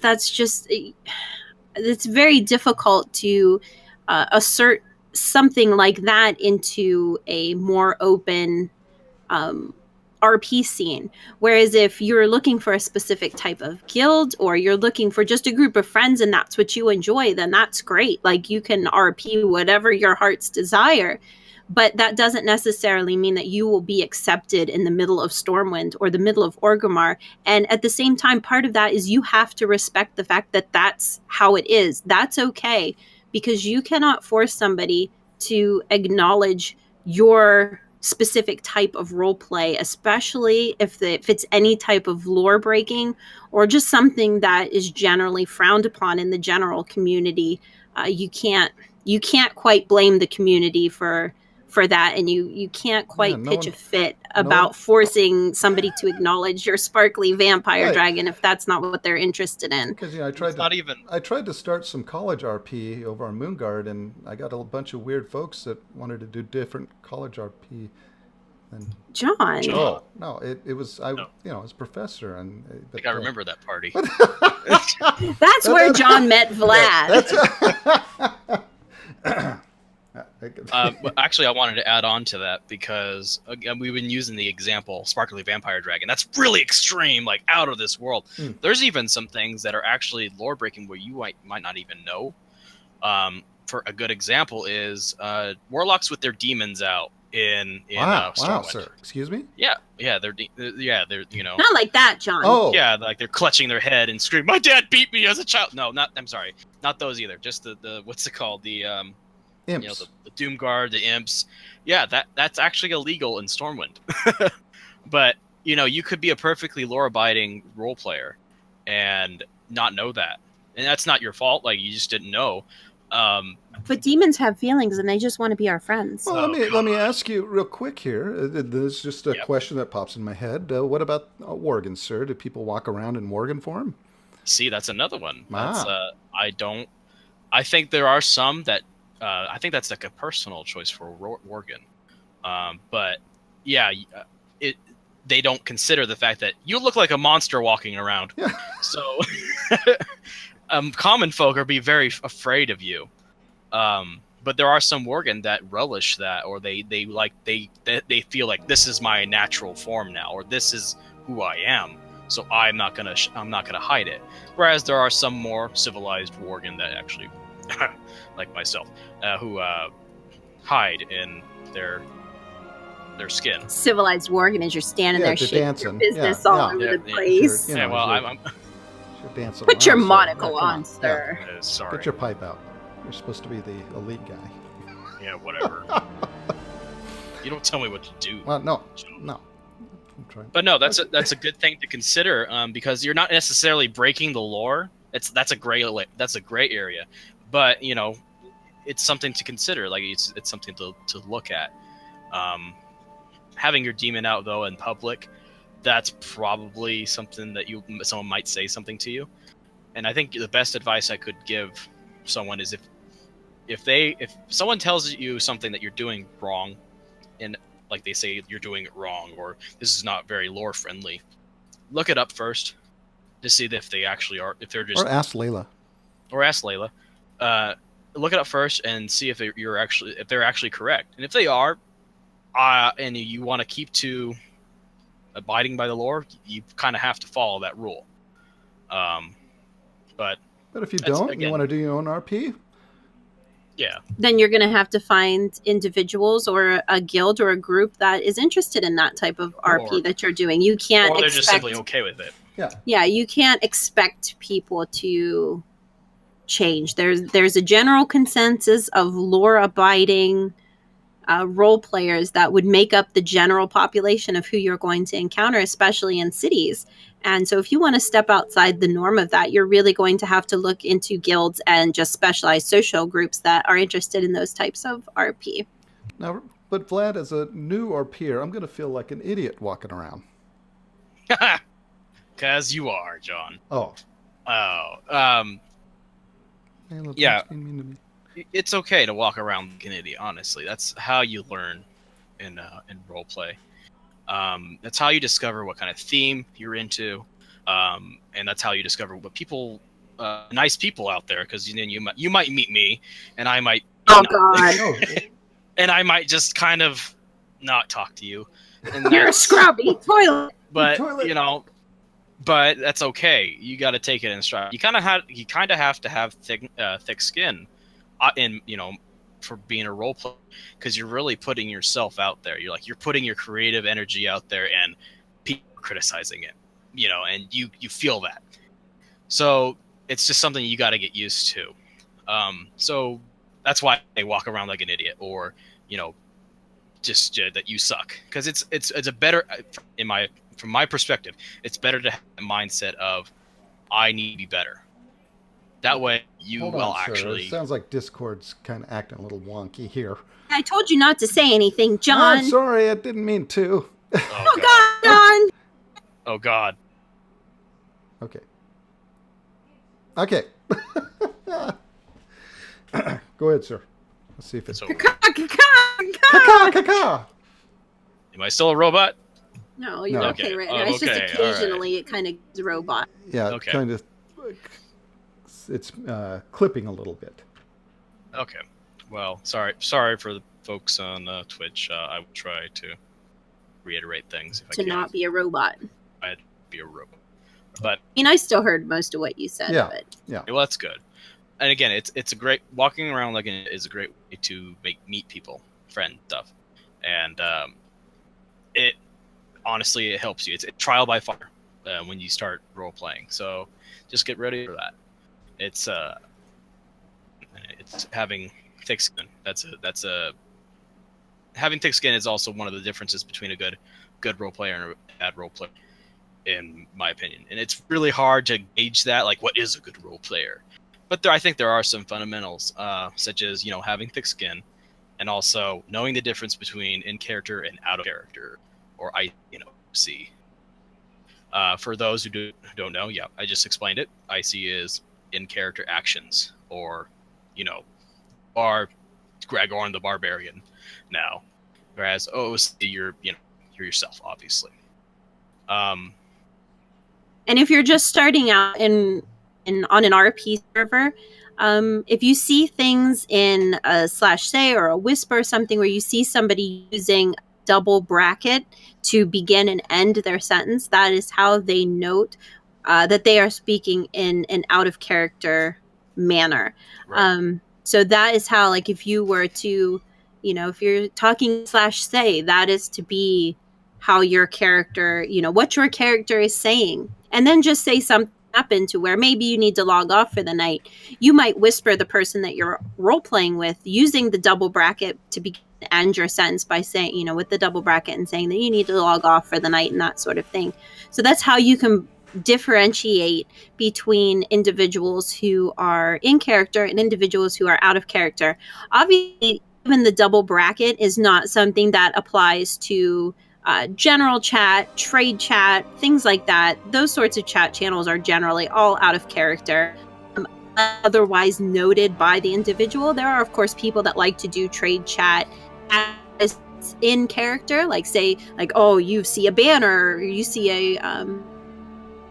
S3: it's very difficult to assert something like that into a more open RP scene. Whereas if you're looking for a specific type of guild, or you're looking for just a group of friends and that's what you enjoy, then that's great. Like, you can RP whatever your heart's desire. But that doesn't necessarily mean that you will be accepted in the middle of Stormwind or the middle of Orgrimmar. And at the same time, part of that is you have to respect the fact that that's how it is. That's okay, because you cannot force somebody to acknowledge your specific type of role play, especially if it's any type of lore breaking or just something that is generally frowned upon in the general community. You can't quite blame the community for for that, and you can't quite
S1: no
S3: pitch
S1: one-
S3: a fit
S1: no
S3: about
S1: one-
S3: forcing somebody to acknowledge your sparkly vampire
S1: Right.
S3: dragon if that's not what they're interested in.
S1: Because I
S2: It's not even.
S1: I tried to start some college RP over on Moonguard, and I got a bunch of weird folks that wanted to do different college RP. And
S3: John.
S1: oh no, it was
S2: No.
S1: I was professor, and
S2: I think I remember that party.
S3: That's where John met Vlad.
S2: But actually, I wanted to add on to that because again, we've been using the example Sparkly Vampire Dragon. That's really extreme, like out of this world. There's even some things that are actually lore breaking where you might not even know. For a good example is warlocks with their demons out in
S1: wow,
S2: Stormwind.
S1: sir. Excuse me.
S2: Yeah, they're
S3: Not like that, John.
S1: Oh,
S2: yeah, like they're clutching their head and screaming, "My dad beat me as a child." No, I'm sorry, not those either. Just the what's it called? The
S1: imps.
S2: the Doomguard, the imps. Yeah, that's actually illegal in Stormwind. But you could be a perfectly lore-abiding role player and not know that, and that's not your fault. Like you just didn't know.
S3: But demons have feelings, and they just want to be our friends.
S1: Well, let me ask you real quick here. There's just a question that pops in my head. What about Worgen, sir? Do people walk around in Worgen form?
S2: See, that's another one.
S1: Wow.
S2: That's, I think there are some that. I think that's like a personal choice for Worgen. But yeah, they don't consider the fact that you look like a monster walking around.
S1: Yeah.
S2: So common folk are be very afraid of you. But there are some Worgen that relish that, or they feel like this is my natural form now, or this is who I am. So I'm not gonna hide it. Whereas there are some more civilized Worgen that actually, like myself, who hide in their skin.
S3: Civilized Worgen is you're standing there
S1: they're
S3: shaking
S1: dancing.
S3: your business
S1: Yeah,
S3: all
S1: yeah.
S3: over the
S2: Yeah,
S3: place.
S1: You
S2: Yeah,
S1: know,
S2: well,
S1: you're-
S2: I'm
S1: You're dancing
S3: Put your
S1: around, sir.
S3: monocle
S1: Yeah, come
S3: on, sir.
S2: sorry.
S1: Get your pipe out. You're supposed to be the elite guy.
S2: Yeah, whatever. You don't tell me what to do.
S1: Well, no. I'm trying.
S2: But no, that's a good thing to consider, because you're not necessarily breaking the lore. That's a gray area, but it's something to consider. Like it's something to look at. Having your demon out though in public, that's probably something that someone might say something to you. And I think the best advice I could give someone is if someone tells you something that you're doing wrong, and like they say you're doing it wrong or this is not very lore friendly, look it up first to see if they actually are, if they're just,
S1: Or ask Leila.
S2: look it up first and see if they're actually correct. And if they are, and you want to keep to abiding by the lore, you kind of have to follow that rule. But
S1: if you don't,
S2: again,
S1: you want to do your own RP?
S2: Yeah.
S3: Then you're going to have to find individuals or a guild or a group that is interested in that type of RP that you're doing. You can't
S2: Or they're just simply okay with it.
S3: Yeah, you can't expect people to change. There's a general consensus of lore-abiding role players that would make up the general population of who you're going to encounter, especially in cities. And so if you want to step outside the norm of that, you're really going to have to look into guilds and just specialized social groups that are interested in those types of RP.
S1: Now, but Vlad, as a new RPer, I'm going to feel like an idiot walking around.
S2: Because you are, John.
S1: Oh.
S2: Yeah. It's okay to walk around like an idiot, honestly. That's how you learn in roleplay. That's how you discover what kind of theme you're into, and that's how you discover what people, nice people out there. Because then you might meet me, and I might.
S3: Oh God!
S2: And I might just kind of not talk to you. And
S3: You're a scrubby toilet.
S2: But but that's okay. You got to take it in stride. You kind of have to have thick skin, for being a role player, because you're really putting yourself out there. You're putting your creative energy out there, and people are criticizing it, and you feel that. So it's just something you got to get used to. So that's why they walk around like an idiot, or just that you suck, because it's a better, from my perspective, it's better to have a mindset of I need to be better That way you
S1: Hold
S2: will
S1: on, sir.
S2: actually.
S1: It sounds like Discord's kind of acting a little wonky here.
S3: I told you not to say anything, John.
S1: I'm sorry, I didn't mean to.
S2: Oh
S3: God, John!
S2: Oh God.
S1: Okay. Okay. Go ahead, sir. Let's see if it's...
S2: So,
S1: Caca!
S2: am I still a robot?
S3: No, you're
S1: No.
S3: okay right now.
S2: Okay.
S3: It's just
S2: Okay,
S3: occasionally it kind of is a robot.
S1: Yeah,
S2: Okay.
S1: kind of... It's clipping a little bit.
S2: Okay. Well, sorry for the folks on Twitch. I will try to reiterate things if I
S3: To
S2: can.
S3: not be a robot.
S2: I'd be a robot. But
S3: I mean, I still heard most of what you said.
S1: Yeah.
S3: But
S2: well, that's good. And again, it's a great walking around like is a great way to meet people, friend stuff, and it honestly it helps you. It's trial by fire when you start role playing. So just get ready for that. It's having thick skin. Having thick skin is also one of the differences between a good role player and a bad role player, in my opinion. And it's really hard to gauge that, like what is a good role player. But I think there are some fundamentals, such as having thick skin, and also knowing the difference between in character and out of character, or IC. For those who don't know, yeah, I just explained it. IC is in character actions, or are Gregorn the Barbarian now, whereas OOC you're yourself, obviously.
S3: and if you're just starting out on an RP server, if you see things in a /say or a whisper or something where you see somebody using double bracket to begin and end their sentence, that is how they note that they are speaking in an out of character manner.
S2: Right.
S3: So that is how, like, if you were to, if you're talking /say, that is to be how your character, what your character is saying. And then just say something happened to where maybe you need to log off for the night. You might whisper the person that you're role playing with using the double bracket to begin and end your sentence by saying, with the double bracket and saying that you need to log off for the night and that sort of thing. So that's how you can differentiate between individuals who are in character and individuals who are out of character. Obviously, even the double bracket is not something that applies to general chat, trade chat, things like that. Those sorts of chat channels are generally all out of character, otherwise noted by the individual. There are, of course, people that like to do trade chat as in character, like say, like, oh, you see a banner, or you see a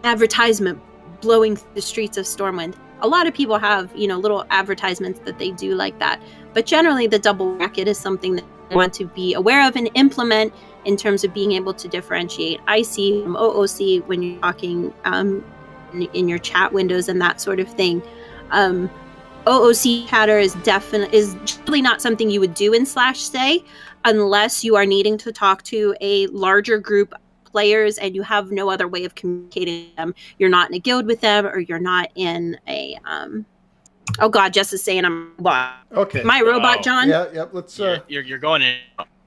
S3: advertisement blowing through the streets of Stormwind. A lot of people have, little advertisements that they do like that. But generally, the double bracket is something that you want to be aware of and implement in terms of being able to differentiate IC from OOC when you're talking in your chat windows and that sort of thing. OOC chatter is generally not something you would do in /say unless you are needing to talk to a larger group of players and you have no other way of communicating with them. You're not in a guild with them, or you're not in a oh God, Jess is saying I'm a robot.
S1: Okay.
S3: My robot, John?
S1: Yeah, let's...
S2: You're going in.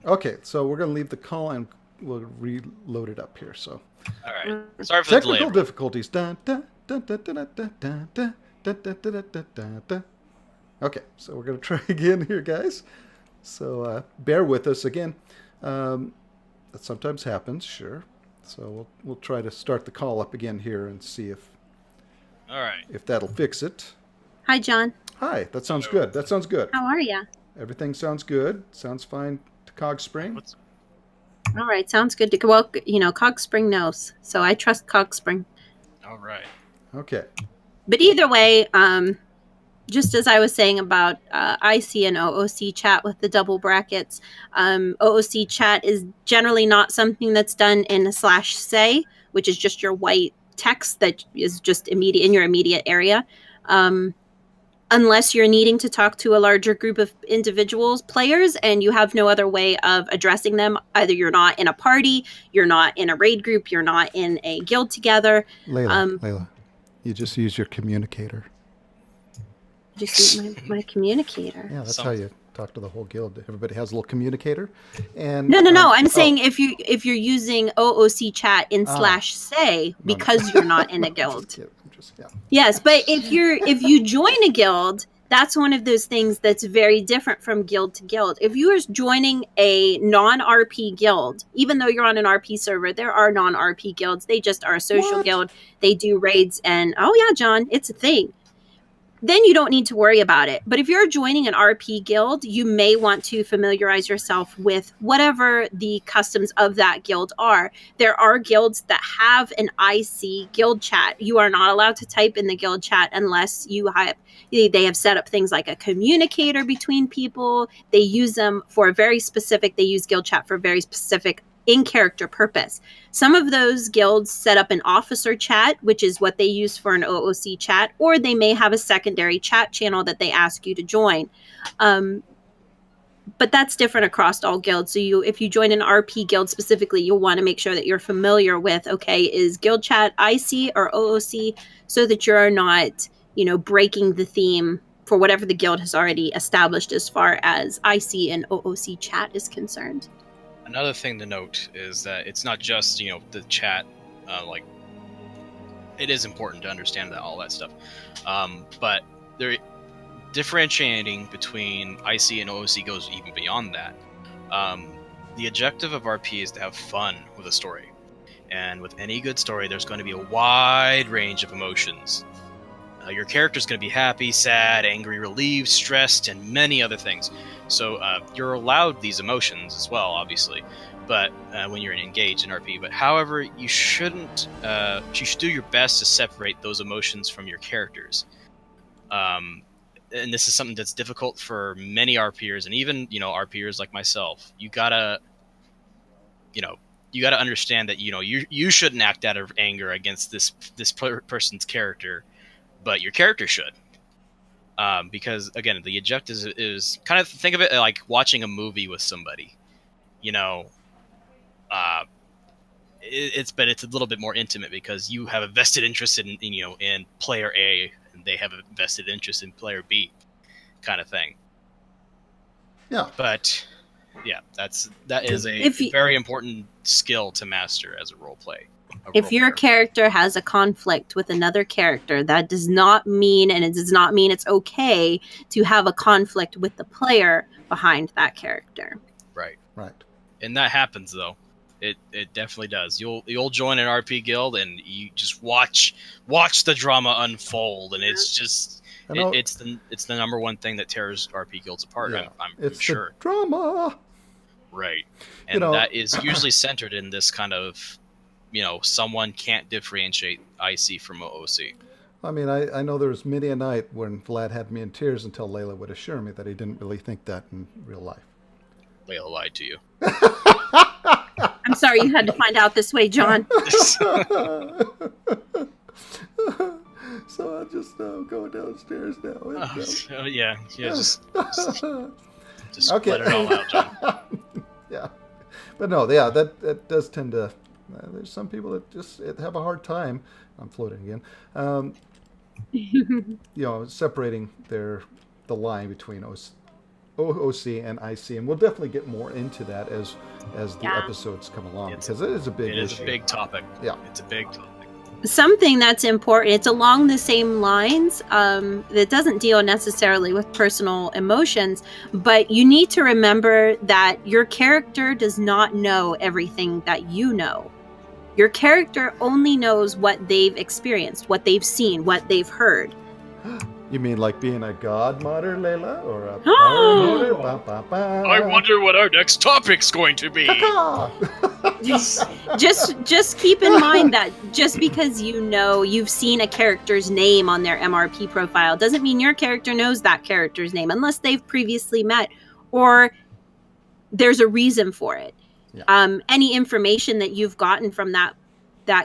S1: Okay, so we're going to leave the call and we'll reload it up here, so...
S2: All right. Sorry for the delay.
S1: Technical difficulties. Dun, dun, dun, dun, dun, dun, dun, dun, dun, dun, dun, dun, dun, dun, dun. Okay, so we're going to try again here, guys. So bear with us again. That sometimes happens, sure. So we'll try to start the call up again here and see if that'll fix it.
S3: Hi, John.
S1: Hi, that sounds good. That sounds good.
S3: How are you?
S1: Everything sounds good. Sounds fine to Cog Spring.
S3: All right, sounds good. Well, Cog Spring knows, so I trust Cog Spring.
S2: All right.
S1: Okay.
S3: But either way, just as I was saying about IC and OOC chat with the double brackets, OOC chat is generally not something that's done in a /say, which is just your white text that is just in your immediate area. Unless you're needing to talk to a larger group of individuals, players, and you have no other way of addressing them. Either you're not in a party, you're not in a raid group, you're not in a guild together.
S1: Leila, you just use your communicator.
S3: Just use my communicator.
S1: Yeah, that's how you talk to the whole guild. Everybody has a little communicator. And
S3: No. I'm saying if you're using OOC chat in /say because you're not in a guild.
S1: characters. Yeah.
S3: Yes, but if you join a guild, that's one of those things that's very different from guild to guild. If you are joining a non-RP guild, even though you're on an RP server, there are non-RP guilds. They just are a social guild. They do raids and oh yeah, John, it's a thing. Then you don't need to worry about it. But if you're joining an RP guild, you may want to familiarize yourself with whatever the customs of that guild are. There are guilds that have an IC guild chat. You are not allowed to type in the guild chat unless they have set up things like a communicator between people. They use them for they use guild chat for a very specific in-character purpose. Some of those guilds set up an officer chat, which is what they use for an OOC chat, or they may have a secondary chat channel that they ask you to join. But that's different across all guilds. So if you join an RP guild specifically, you'll want to make sure that you're familiar with, okay, is guild chat IC or OOC, so that you're not, breaking the theme for whatever the guild has already established as far as IC and OOC chat is concerned.
S2: Another thing to note is that it's not just, the chat, it is important to understand all that stuff. But they're differentiating between IC and OOC goes even beyond that. The objective of RP is to have fun with a story. And with any good story, there's going to be a wide range of emotions. Your character's going to be happy, sad, angry, relieved, stressed, and many other things. So you're allowed these emotions as well, obviously, but when you're engaged in RP. But however, you shouldn't. You should do your best to separate those emotions from your characters. And this is something that's difficult for many RPers, and even RPers like myself. You gotta understand that you shouldn't act out of anger against this person's character, but your character should. Because again, the objective is kind of, think of it like watching a movie with somebody. It's a little bit more intimate because you have a vested interest in player A, and they have a vested interest in player B, kind of thing.
S1: Yeah.
S2: But yeah, that is a very important skill to master as a role play.
S3: If your character has a conflict with another character, that does not mean, and it does not mean it's okay to have a conflict with the player behind that character.
S2: Right.
S1: Right.
S2: And that happens though. It definitely does. You'll join an RP guild and you just watch the drama unfold, and it's just it's the number one thing that tears RP guilds apart.
S1: Yeah.
S2: I'm sure.
S1: The drama.
S2: Right. And that is usually centered in this kind of, someone can't differentiate IC from OOC.
S1: I mean, I know there was many a night when Vlad had me in tears until Leila would assure me that he didn't really think that in real life.
S2: Leila lied to you.
S3: I'm sorry you had to find out this way, John.
S1: So I'm just going downstairs now.
S2: Just
S1: okay.
S2: Let it all out, John.
S1: Yeah. But no, yeah, that does tend to... there's some people that just have a hard time. I'm floating again. Separating the line between OOC and IC, and we'll definitely get more into that as the episodes come along, because it is a big issue.
S2: It is a big topic.
S1: Yeah,
S2: it's a big topic.
S3: Something that's important, it's along the same lines, that doesn't deal necessarily with personal emotions, but you need to remember that your character does not know everything that you know. Your character only knows what they've experienced, what they've seen, what they've heard.
S1: You mean like being a godmother, Leila? Or a power mother?
S2: I wonder what our next topic's going to be.
S3: Just keep in mind that just because you've seen a character's name on their MRP profile doesn't mean your character knows that character's name unless they've previously met or there's a reason for it. Yeah. Any information that you've gotten from that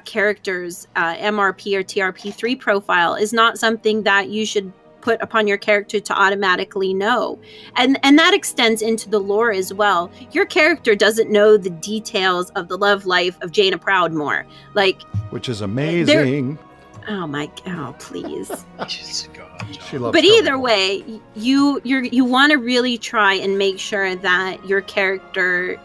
S3: character's MRP or TRP3 profile is not something that you should put upon your character to automatically know. And that extends into the lore as well. Your character doesn't know the details of the love life of Jaina Proudmoore.
S1: Which is amazing.
S3: Please.
S1: She loves
S3: but either way, you want to really try and make sure that your character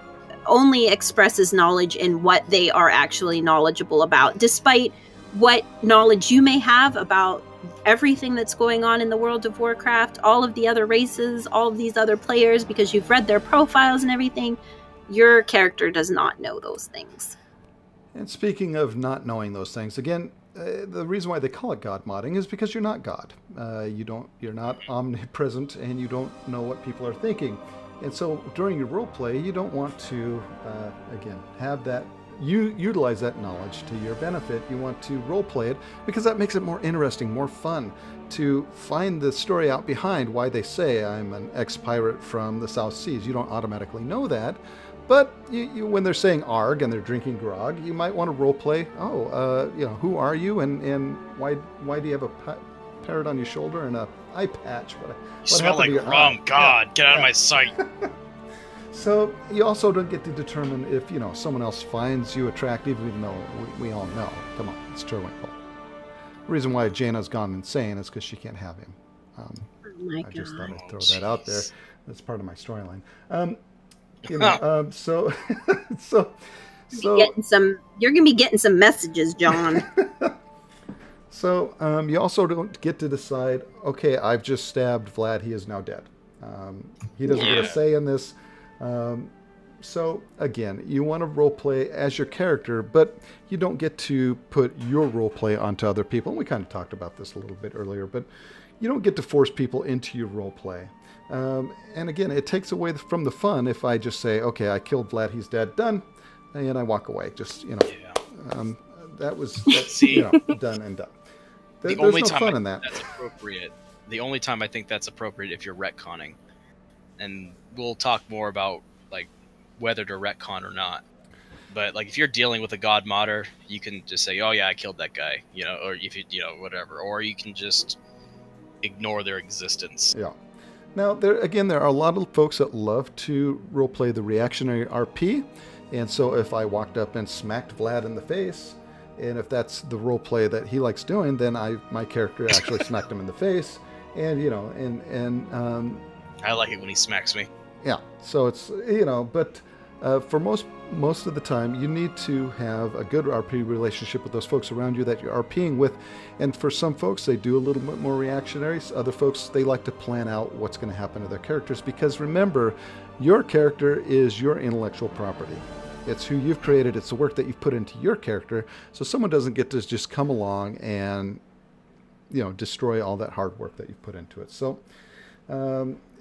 S3: only expresses knowledge in what they are actually knowledgeable about, despite what knowledge you may have about everything that's going on in the world of Warcraft, all of the other races, all of these other players, because you've read their profiles and everything. Your character does not know those things.
S1: And speaking of not knowing those things, again, the reason why they call it God modding is because you're not God. You're not omnipresent, and you don't know what people are thinking. And so during your role play, you don't want to, again, have that. You utilize that knowledge to your benefit. You want to role play it because that makes it more interesting, more fun to find the story out behind why they say I'm an ex-pirate from the South Seas. You don't automatically know that, but when they're saying "arg" and they're drinking grog, you might want to role play. Who are you, and why do you have a parrot on your shoulder and a eye patch? What
S2: smell like rum. God, get out of my sight.
S1: So you also don't get to determine if someone else finds you attractive, even though we all know. Come on, it's Turwinkle. The reason why Jaina's gone insane is because she can't have him.
S3: I
S1: just thought I'd throw that
S2: Jeez.
S1: out there. That's part of my storyline.
S3: You're gonna be getting some messages, John.
S1: So you also don't get to decide, okay, I've just stabbed Vlad, he is now dead. He doesn't get a say in this. So again, you want to role play as your character, but you don't get to put your role play onto other people. And we kind of talked about this a little bit earlier, but you don't get to force people into your role play. And again, it takes away from the fun if I just say, okay, I killed Vlad, he's dead, done, and I walk away. That was done and done.
S2: The only time that's appropriate. The only time I think that's appropriate if you're retconning, and we'll talk more about like whether to retcon or not. But like if you're dealing with a god modder, you can just say, "Oh yeah, I killed that guy," or if whatever, or you can just ignore their existence.
S1: Yeah. Now there are a lot of folks that love to roleplay the reactionary RP, and so if I walked up and smacked Vlad in the face, and if that's the role play that he likes doing, then my character actually smacked him in the face, and
S2: I like it when he smacks me.
S1: Yeah, so it's but for most of the time, you need to have a good RP relationship with those folks around you that you're RPing with, and for some folks, they do a little bit more reactionary. Other folks, they like to plan out what's going to happen to their characters, because remember, your character is your intellectual property. It's who you've created. It's the work that you've put into your character. So someone doesn't get to just come along and destroy all that hard work that you've put into it. So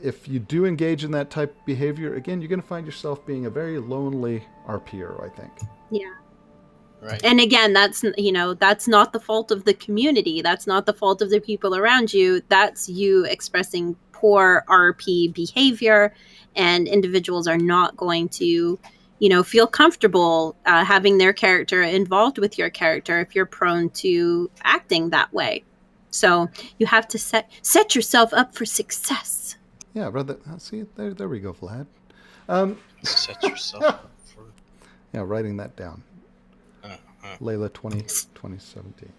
S1: if you do engage in that type of behavior, again, you're going to find yourself being a very lonely RPer, I think.
S3: Yeah.
S2: Right.
S3: And again, that's not the fault of the community. That's not the fault of the people around you. That's you expressing poor RP behavior, and individuals are not going to feel comfortable having their character involved with your character if you're prone to acting that way. So you have to set yourself up for success.
S1: Yeah, brother. See, there we go, Vlad.
S2: Set yourself up for...
S1: Yeah, writing that down. Leila 2017.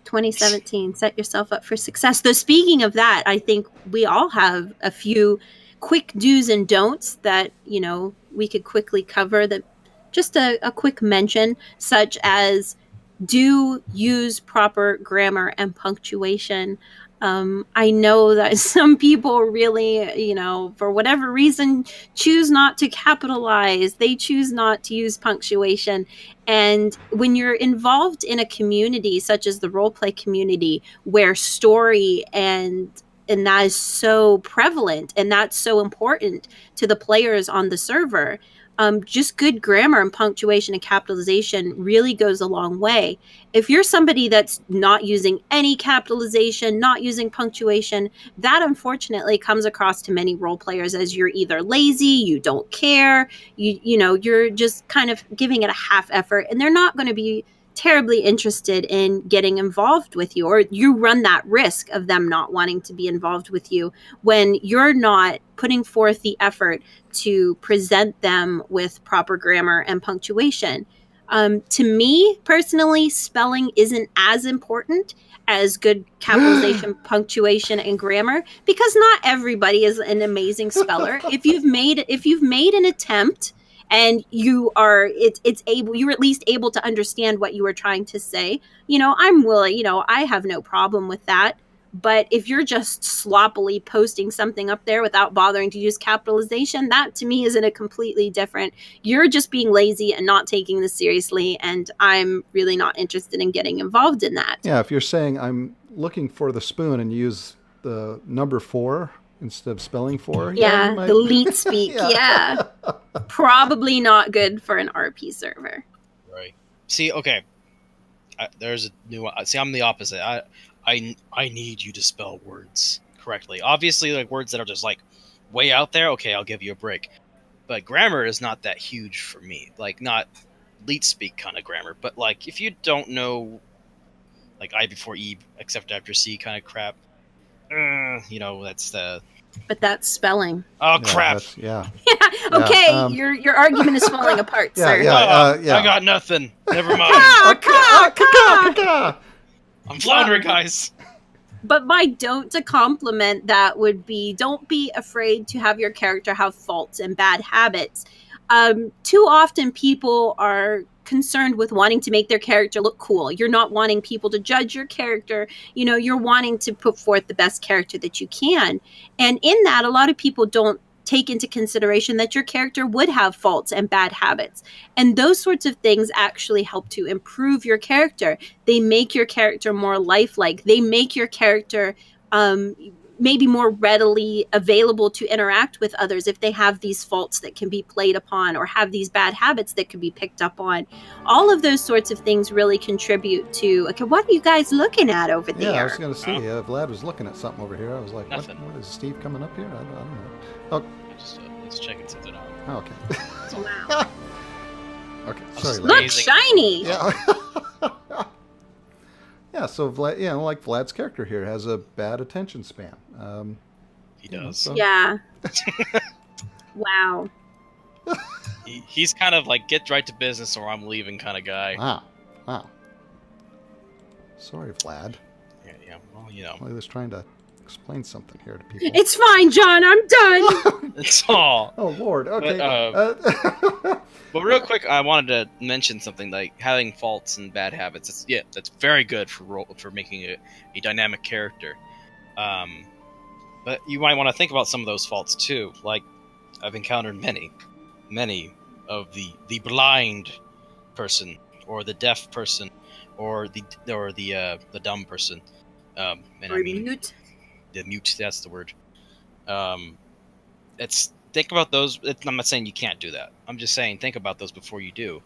S3: 2017, set yourself up for success. Though speaking of that, I think we all have a few quick do's and don'ts that, we could quickly cover. That just a quick mention, such as do use proper grammar and punctuation. I know that some people really, for whatever reason, choose not to capitalize. They choose not to use punctuation. And when you're involved in a community such as the roleplay community, where story and that is so prevalent and that's so important to the players on the server, just good grammar and punctuation and capitalization really goes a long way. If you're somebody that's not using any capitalization, not using punctuation, that unfortunately comes across to many role players as you're either lazy, you don't care, you're just kind of giving it a half effort, and they're not going to be terribly interested in getting involved with you, or you run that risk of them not wanting to be involved with you when you're not putting forth the effort to present them with proper grammar and punctuation. To me personally, spelling isn't as important as good capitalization, punctuation, and grammar, because not everybody is an amazing speller. If you've made an attempt and you're at least able to understand what you were trying to say, I'm willing, I have no problem with that. But if you're just sloppily posting something up there without bothering to use capitalization, that to me isn't a completely different. You're just being lazy and not taking this seriously, and I'm really not interested in getting involved in that.
S1: Yeah, if you're saying I'm looking for the spoon and use the number 4 instead of spelling 4.
S3: Yeah,
S1: might...
S3: the leet speak. Yeah. Probably not good for an RP server.
S2: Right. See, okay. There's a new one. See, I'm the opposite. I need you to spell words correctly. Obviously, like words that are just like way out there. Okay, I'll give you a break. But grammar is not that huge for me. Like not leet speak kind of grammar. But like if you don't know, like I before E except after C kind of crap. That's the.
S3: But that's spelling.
S2: Oh crap!
S1: Yeah.
S3: Okay, your argument is falling apart, sir.
S2: I got nothing. Never mind. I'm floundering, guys.
S3: But my don't to compliment that would be, don't be afraid to have your character have faults and bad habits. Too often people are concerned with wanting to make their character look cool. You're not wanting people to judge your character. You're wanting to put forth the best character that you can. And in that, a lot of people don't take into consideration that your character would have faults and bad habits. And those sorts of things actually help to improve your character. They make your character more lifelike. They make your character maybe more readily available to interact with others if they have these faults that can be played upon or have these bad habits that can be picked up on. All of those sorts of things really contribute to, okay, what are you guys looking at over there?
S1: Yeah, I was going to say, Vlad was looking at something over here. I was like, what is Steve coming up here? I don't know. Oh,
S2: just checking something out.
S1: Oh, okay.
S3: Wow.
S1: Okay, sorry.
S3: Look, shiny!
S1: Yeah. Yeah, so Vlad, like Vlad's character here has a bad attention span.
S2: He does.
S1: So.
S3: Yeah. Wow.
S2: He's kind of like get right to business or I'm leaving kind of guy.
S1: Wow. Sorry, Vlad.
S2: Yeah. Well,
S1: I was trying to explain something here to people.
S3: It's fine, John. I'm done.
S2: It's all.
S1: Oh Lord. Okay.
S2: But real quick, I wanted to mention something like having faults and bad habits. That's very good for making a dynamic character. But you might want to think about some of those faults too. Like I've encountered many of the blind person or the deaf person or the dumb person. And
S3: or mute.
S2: The mute, that's the word. Think about those. I'm not saying you can't do that. I'm just saying think about those before you do.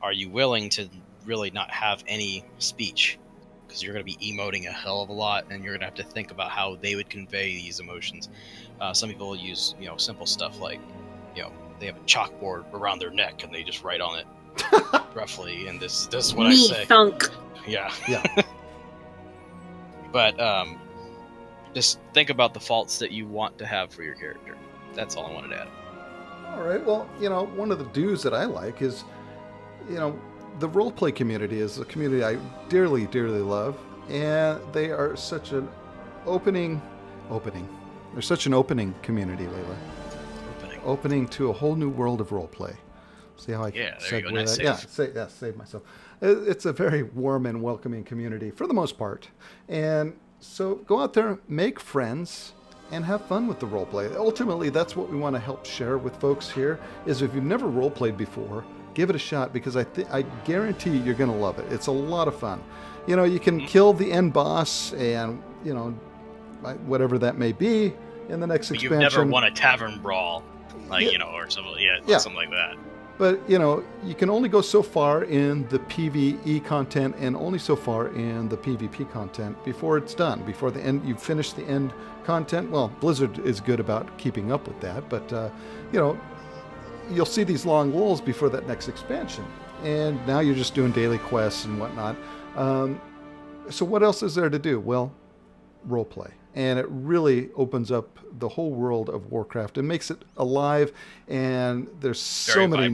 S2: Are you willing to really not have any speech? Because you're going to be emoting a hell of a lot, and you're going to have to think about how they would convey these emotions. Some people will use simple stuff like they have a chalkboard around their neck and they just write on it roughly, and this is what I say.
S3: Thunk.
S2: Yeah.
S1: Yeah.
S2: But just think about the faults that you want to have for your character. That's all I wanted to add.
S1: All right. Well, one of the do's that I like is, the roleplay community is a community I dearly, dearly love, and they are such an opening. They're such an opening community, Leila. Opening to a whole new world of roleplay. See how I
S2: said that?
S1: Yeah, save myself. It's a very warm and welcoming community for the most part, and so go out there, make friends, and have fun with the roleplay. Ultimately, that's what we want to help share with folks here, is if you've never roleplayed before, give it a shot, because I guarantee you're going to love it. It's a lot of fun. You can kill the end boss and, whatever that may be in the next expansion.
S2: You've never won a tavern brawl, or something, something like that.
S1: But, you can only go so far in the PvE content and only so far in the PvP content before it's done, before the end. You've finished the end content. Well, Blizzard is good about keeping up with that, but, you'll see these long lulls before that next expansion. And now you're just doing daily quests and whatnot. So what else is there to do? Well, roleplay. And it really opens up the whole world of Warcraft and makes it alive. And there's so many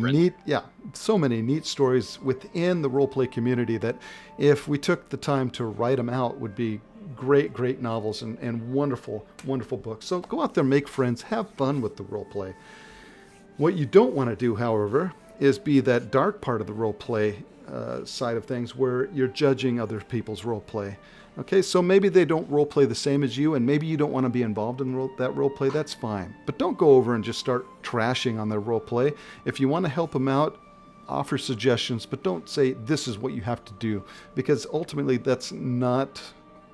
S1: neat stories within the roleplay community that if we took the time to write them out would be great novels and wonderful books. So go out there, make friends, have fun with the roleplay. What you don't want to do, however, is be that dark part of the role play side of things where you're judging other people's role play. Okay, so maybe they don't role play the same as you, and maybe you don't want to be involved in that role play. That's fine, but don't go over and just start trashing on their role play. If you want to help them out, offer suggestions, but don't say this is what you have to do, because ultimately that's not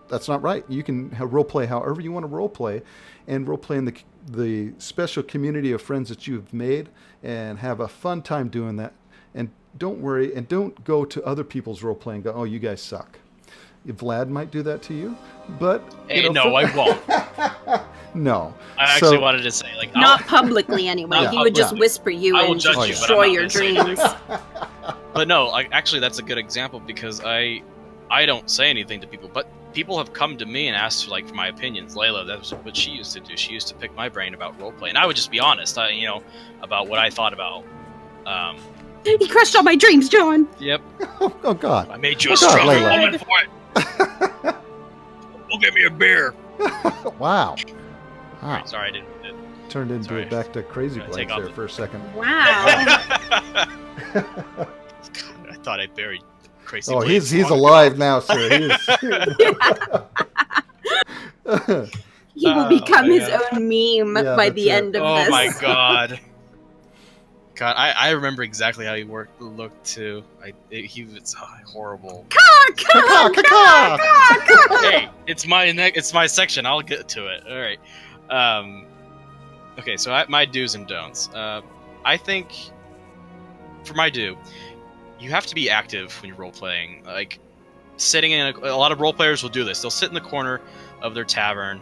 S1: right. You can role play however you want to role play, and role play in the special community of friends that you've made, and have a fun time doing that. And don't worry, and don't go to other people's role play and go, oh, you guys suck. Vlad might do that to you, but
S2: hey, no, I won't.
S1: No,
S2: I actually wanted to say, like,
S3: not publicly anyway.
S2: Not
S3: He would just whisper you and
S2: judge
S3: just
S2: you,
S3: destroy your dreams.
S2: But no, actually, that's a good example, because I don't say anything to people, but people have come to me and asked for my opinions. Leila, that's what she used to do. She used to pick my brain about roleplay, and I would just be honest, about what I thought about.
S3: He crushed all my dreams, John.
S2: Yep.
S1: Oh God.
S2: I made you a strong woman for it. Go get me a beer.
S1: Wow.
S2: Right, sorry, I didn't.
S1: Turned into it back to Crazy Blades there for a second.
S3: Wow.
S2: I thought I buried Crazy Blades.
S1: He's alive now, sir.
S3: He will become his own meme by the end of this.
S2: Oh my God. God, I remember exactly how he looked too. He was horrible. Hey, it's my section. I'll get to it. All right. Okay, so my do's and don'ts. I think for my do, you have to be active when you're role playing. Like sitting in a lot of role players will do this. They'll sit in the corner of their tavern,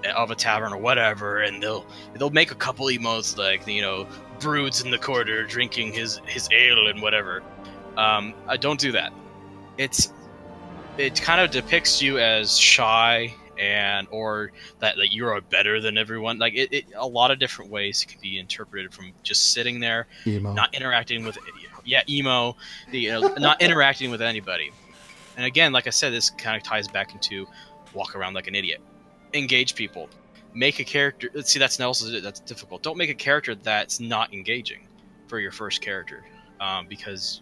S2: or whatever, and they'll make a couple emotes like broods in the corner drinking his ale and whatever. I don't do that. It kind of depicts you as shy or that you're better than everyone. Like a lot of different ways it can be interpreted, from just sitting there,
S1: emo.
S2: not interacting with emo, not interacting with anybody. And again, like I said, this kind of ties back into walk around like an idiot. Engage people. Make a character. See, that's difficult. Don't make a character that's not engaging for your first character, because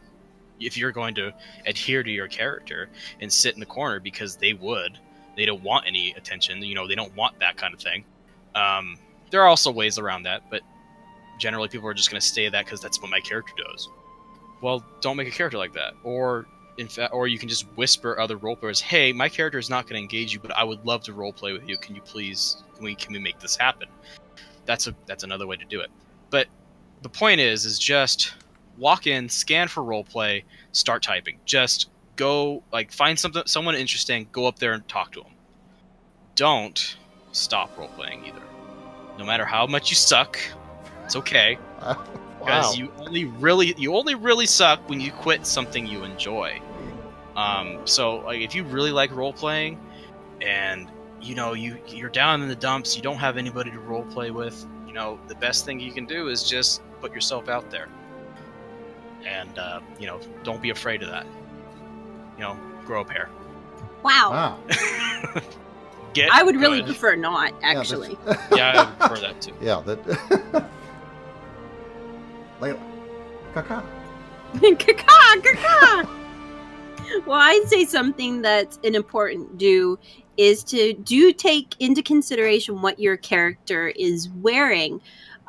S2: if you're going to adhere to your character and sit in the corner because they don't want any attention. They don't want that kind of thing. There are also ways around that, but generally people are just going to stay that because that's what my character does. Well, don't make a character like that, or you can just whisper other roleplayers, hey, my character is not going to engage you, but I would love to roleplay with you. Can you please, can we make this happen? That's another way to do it. But the point is just walk in, scan for roleplay, start typing. Just go, find someone interesting, go up there and talk to them. Don't stop roleplaying either. No matter how much you suck, it's okay. Because you only really suck when you quit something you enjoy. So if you really like role playing, and you're down in the dumps, you don't have anybody to role play with, the best thing you can do is just put yourself out there, and don't be afraid of that. Grow a pair.
S3: Wow. I would really prefer not, actually.
S2: Yeah, I would prefer that too.
S1: Yeah, that. Leila. Caca.
S3: Caca. Well, I'd say something that's an important do is to take into consideration what your character is wearing.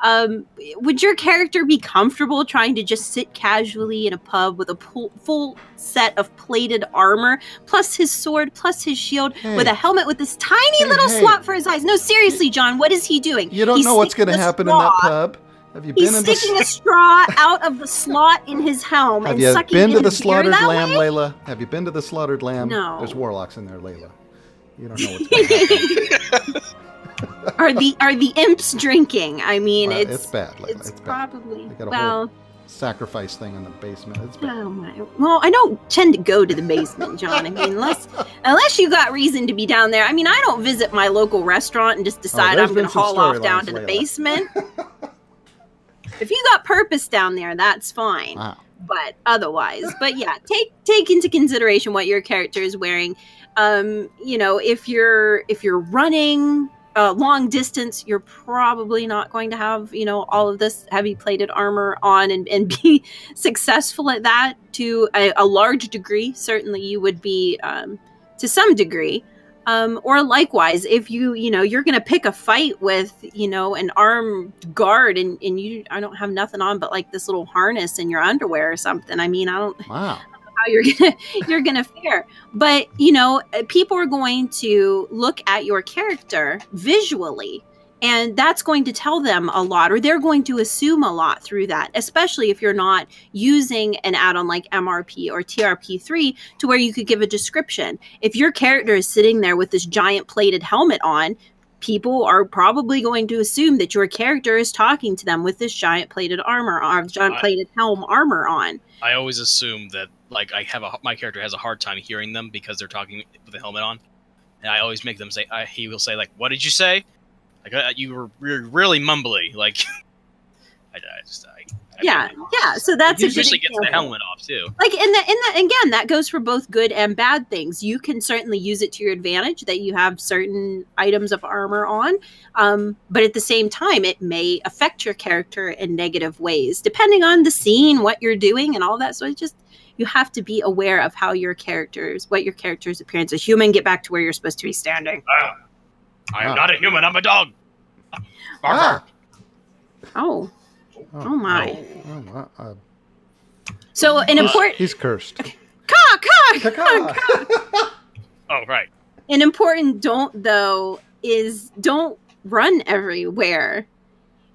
S3: Would your character be comfortable trying to just sit casually in a pub with a full set of plated armor, plus his sword, plus his shield, with a helmet with this tiny little slot for his eyes? No, seriously, John, what is he doing?
S1: You don't know what's going to happen in that pub. Have you been
S3: He's sticking a straw out of the slot in his helm and sucking in
S1: the
S3: his beer
S1: slaughtered
S3: that
S1: lamb,
S3: way?
S1: Leila? Have you been to the slaughtered lamb?
S3: No.
S1: There's warlocks in there, Leila. You don't know what's going to happen.
S3: Are the imps drinking? I mean,
S1: it's bad, Leila.
S3: It's
S1: bad.
S3: probably
S1: They got a whole sacrifice thing in the basement. It's bad.
S3: Oh my! Well, I don't tend to go to the basement, John. I mean, unless you got reason to be down there. I mean, I don't visit my local restaurant and just decide I'm going to haul off down to the basement. If you got purpose down there, that's fine.
S1: Wow.
S3: But otherwise, yeah, take into consideration what your character is wearing. If you're running, long distance, you're probably not going to have, all of this heavy plated armor on and be successful at that to a large degree. Certainly you would be to some degree. Or likewise, if you're going to pick a fight with, an armed guard and I don't have nothing on but like this little harness in your underwear or something. I mean, I don't
S1: Wow.
S3: how you're gonna fare, but people are going to look at your character visually, and that's going to tell them a lot, or they're going to assume a lot through that, especially if you're not using an add-on like MRP or TRP3 to where you could give a description. If your character is sitting there with this giant plated helmet on, people are probably going to assume that your character is talking to them with this giant plated armor or giant plated helm armor on.
S2: I always assume that like my character has a hard time hearing them because they're talking with the helmet on, and I always make them say. He will say like, "What did you say?" Like you were really mumbly. Like
S3: yeah. So that's
S2: usually gets the helmet off too.
S3: Like in that again, that goes for both good and bad things. You can certainly use it to your advantage that you have certain items of armor on, but at the same time, it may affect your character in negative ways depending on the scene, what you're doing, and all that. So you have to be aware of what your character's appearance is. Human, get back to where you're supposed to be standing.
S2: I am not a human. I'm a dog. Bark.
S3: Oh my.
S1: Oh,
S3: So an important.
S1: He's cursed.
S3: Caw.
S2: Oh, right.
S3: An important don't though is don't run everywhere.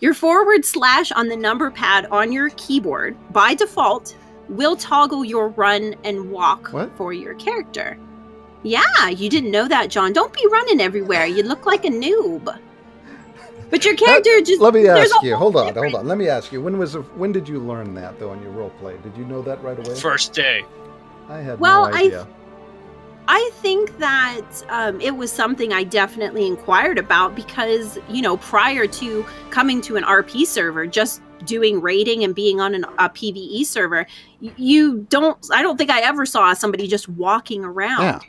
S3: Your / on the number pad on your keyboard by default will toggle your run and walk for your character. Yeah, you didn't know that, John. Don't be running everywhere. You look like a noob. But your character just...
S1: Let me ask you. Hold on. Let me ask you. When did you learn that, though, on your role play? Did you know that right away?
S2: First day.
S1: I had no idea.
S3: I think that it was something I definitely inquired about because, prior to coming to an RP server, just doing raiding and being on a PvE server, I don't think I ever saw somebody just walking around.
S1: Yeah.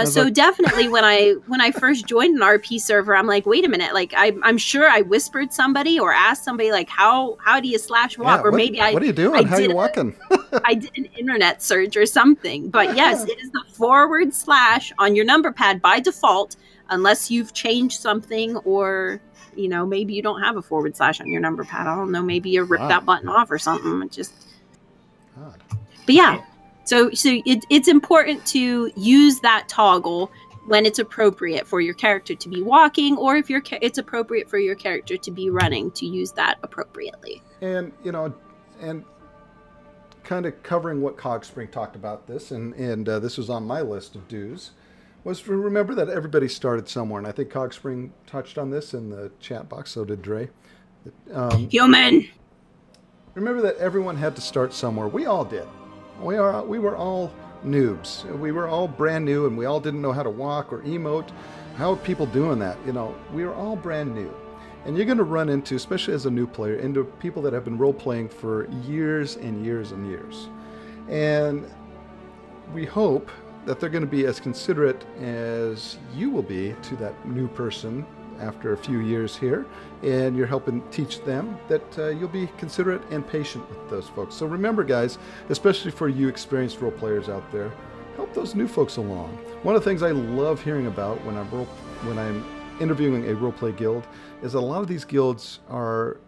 S3: So definitely when I first joined an RP server, I'm like, wait a minute, like I'm sure I whispered somebody or asked somebody like, how do you / walk? Or maybe
S1: what are you doing? How are you walking?
S3: I did an internet search or something. But yes, it is the / on your number pad by default, unless you've changed something or maybe you don't have a / on your number pad. I don't know, maybe you ripped that button off or something. It just But yeah. So it's important to use that toggle when it's appropriate for your character to be walking, or if it's appropriate for your character to be running, to use that appropriately.
S1: And and kind of covering what Cogspring talked about this, and this was on my list of do's, was to remember that everybody started somewhere, and I think Cogspring touched on this in the chat box. So did Dre.
S3: Human.
S1: Remember that everyone had to start somewhere. We all did. We were all noobs. We were all brand new, and we all didn't know how to walk or emote. How are people doing that? We were all brand new. And you're going to run into, especially as a new player, into people that have been role-playing for years and years and years. And we hope that they're going to be as considerate as you will be to that new person after a few years here, and you're helping teach them that you'll be considerate and patient with those folks. So remember, guys, especially for you experienced role players out there, help those new folks along. One of the things I love hearing about when I'm interviewing a roleplay guild is that a lot of these guilds are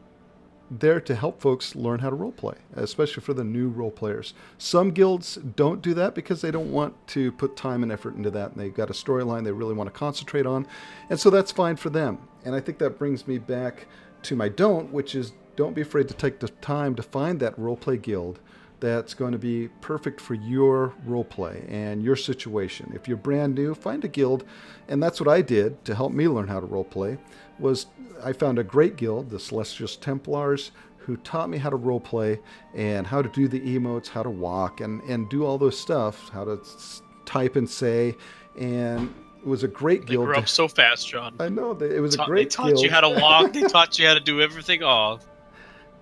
S1: there to help folks learn how to roleplay, especially for the new role players. Some guilds don't do that because they don't want to put time and effort into that, and they've got a storyline they really want to concentrate on, and so that's fine for them. And I think that brings me back to my don't, which is don't be afraid to take the time to find that roleplay guild that's going to be perfect for your roleplay and your situation. If you're brand new, find a guild, and that's what I did to help me learn how to roleplay. Was I found a great guild, the Celestial Templars, who taught me how to roleplay and how to do the emotes, how to walk, and do all those stuff, how to type and say, and it was a great guild.
S2: They grew up so fast, John.
S1: I know, it was a great guild.
S2: They taught you how to walk, they taught you how to do everything all.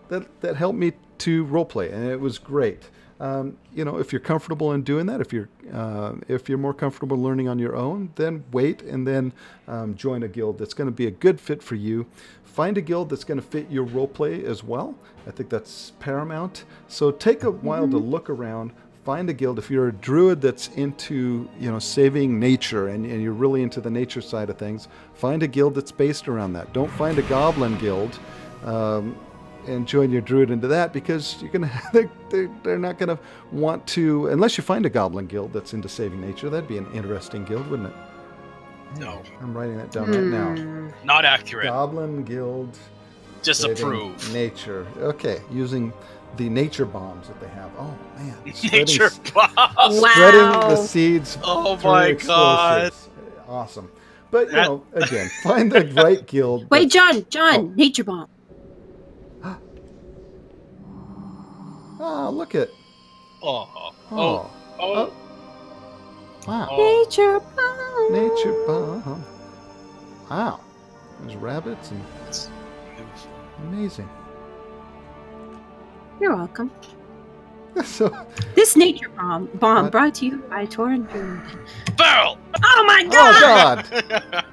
S1: That helped me to roleplay, and it was great. if you're comfortable in doing that, if you're more comfortable learning on your own, then wait and then join a guild that's going to be a good fit for you. Find a guild that's going to fit your roleplay as well. I think that's paramount. So take a while to look around. Find a guild. If you're a druid that's into, saving nature and you're really into the nature side of things, find a guild that's based around that. Don't find a goblin guild and join your druid into that, because they're not going to want to, unless you find a goblin guild that's into saving nature. That'd be an interesting guild, wouldn't it?
S2: No.
S1: I'm writing that down right now.
S2: Not accurate.
S1: Goblin guild.
S2: Disapprove.
S1: Nature. Okay, using the nature bombs that they have. Oh man,
S2: Nature bombs.
S1: Spreading the seeds.
S2: Oh my god.
S1: Awesome. But again, find the right guild.
S3: Wait, John, nature bomb.
S1: Oh, look at.
S2: Oh.
S1: Wow.
S3: Nature bomb.
S1: Nature bomb. Wow. There's rabbits and.
S2: It's beautiful.
S1: Amazing.
S3: You're welcome.
S1: So,
S3: this nature bomb brought to you by Torn Druid.
S2: Barrel!
S3: Oh my god!
S1: Oh god!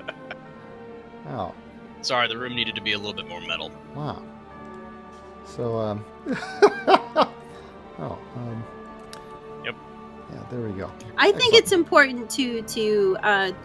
S1: Wow.
S2: Sorry, the room needed to be a little bit more metal.
S1: Wow. So,
S2: Yep.
S1: Yeah, there we go.
S3: I think it's important to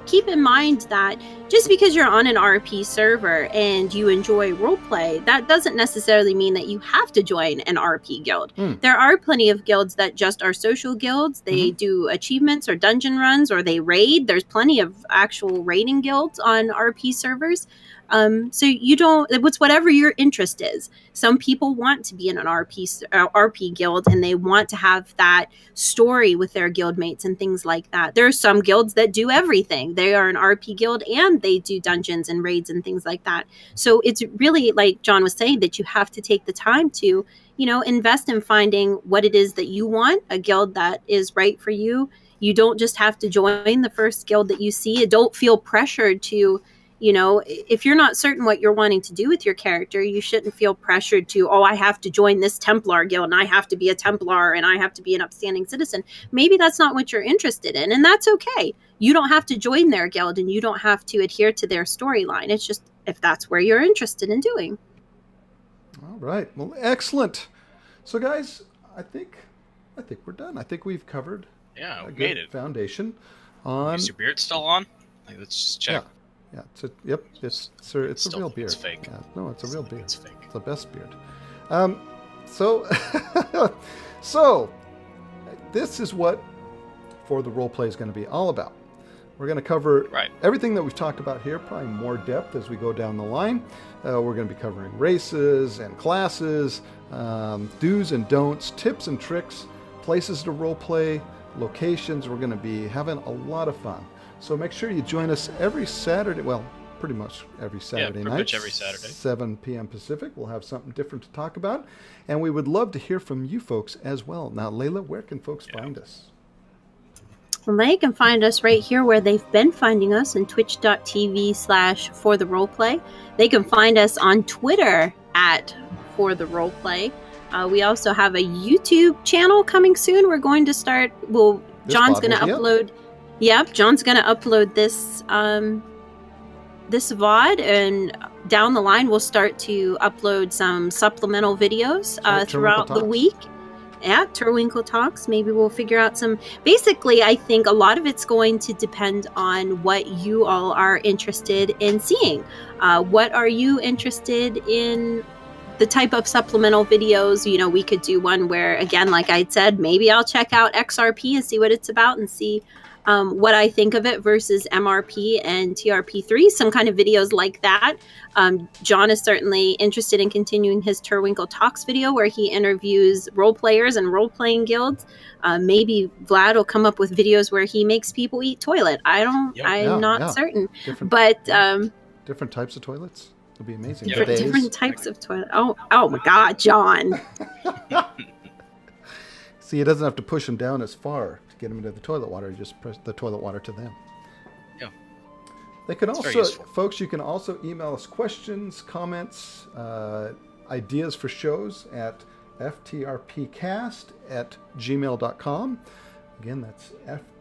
S3: keep in mind that just because you're on an RP server and you enjoy roleplay, that doesn't necessarily mean that you have to join an RP guild. There are plenty of guilds that just are social guilds. They do achievements or dungeon runs, or they raid. There's plenty of actual raiding guilds on RP servers. So it's whatever your interest is. Some people want to be in an RP guild, and they want to have that story with their guild mates and things like that. There are some guilds that do everything. They are an RP guild and they do dungeons and raids and things like that. So it's really, like John was saying, that you have to take the time to, invest in finding what it is that you want, a guild that is right for you. You don't just have to join the first guild that you see. Don't feel pressured to, if you're not certain what you're wanting to do with your character, you shouldn't feel pressured to, I have to join this Templar guild and I have to be a Templar and I have to be an upstanding citizen. Maybe that's not what you're interested in, and that's okay. You don't have to join their guild and you don't have to adhere to their storyline. It's just if that's where you're interested in doing.
S1: All right. Well, excellent. So, guys, I think we're done. I think we've covered
S2: a
S1: good
S2: made it.
S1: Foundation on.
S2: Is your beard still on? Let's just check.
S1: Yeah, it's a real beard.
S2: It's fake.
S1: Yeah, no, it's a real beard.
S2: It's fake.
S1: It's the best beard. So this is what For the Roleplay is going to be all about. We're going to cover everything that we've talked about here, probably more depth as we go down the line. We're going to be covering races and classes, do's and don'ts, tips and tricks, places to roleplay, locations. We're going to be having a lot of fun. So make sure you join us every Saturday. Well, pretty much every Saturday night.
S2: Much every Saturday. 7
S1: p.m. Pacific. We'll have something different to talk about. And we would love to hear from you folks as well. Now, Leila, where can folks find us?
S3: Well, they can find us right here where they've been finding us on twitch.tv/fortheroleplay. They can find us on Twitter @fortheroleplay. We also have a YouTube channel coming soon. We're going to start. John's going to upload. Yep, John's going to upload this this VOD, and down the line we'll start to upload some supplemental videos throughout the week. At Turwinkle Talks, maybe we'll figure out some. Basically, I think a lot of it's going to depend on what you all are interested in seeing. What are you interested in? The type of supplemental videos, we could do one where, again, like I said, maybe I'll check out XRP and see what it's about and see what I think of it versus MRP and TRP3, some kind of videos like that. John is certainly interested in continuing his Turwinkle Talks video where he interviews role players and role-playing guilds. Maybe Vlad will come up with videos where he makes people eat toilet. I'm not certain.
S1: Different types of toilets. It'll be amazing.
S3: Different types of toilet. Oh my God, John.
S1: See, he doesn't have to push them down as far to get them into the toilet water. You just press the toilet water to them.
S2: Yeah.
S1: They can also, folks, you can also email us questions, comments, ideas for shows at ftrpcast@gmail.com. Again, that's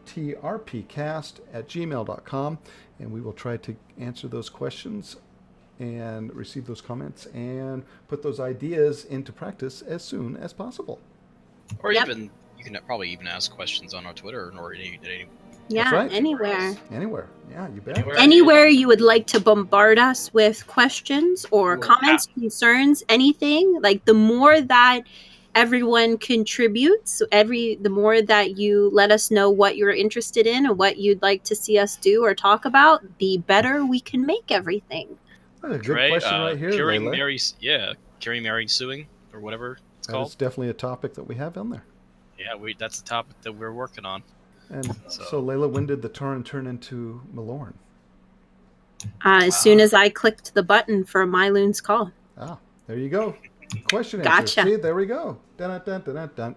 S1: ftrpcast@gmail.com. And we will try to answer those questions and receive those comments and put those ideas into practice as soon as possible.
S2: Or
S3: Yep.
S2: even, you can probably even ask questions on our Twitter or any
S3: Yeah,
S1: right.
S3: anywhere.
S1: Anywhere. Yeah, you bet.
S3: Anywhere you would like to bombard us with questions or
S2: Ooh,
S3: comments, concerns, anything. Like the more that everyone contributes, the more that you let us know what you're interested in and what you'd like to see us do or talk about, the better we can make everything.
S1: That's a good question right here,
S2: curing
S1: Leila.
S2: curing Mary suing or whatever it's
S1: That
S2: called.
S1: is definitely a topic that we have in there.
S2: Yeah, that's the topic that we're working on.
S1: And so Leila, when did the Tauren turn into Malorn?
S3: As soon as I clicked the button for Myloon's call.
S1: Ah, there you go. Question
S3: Gotcha.
S1: answer. See, there we go. Dun, dun, dun, dun, dun.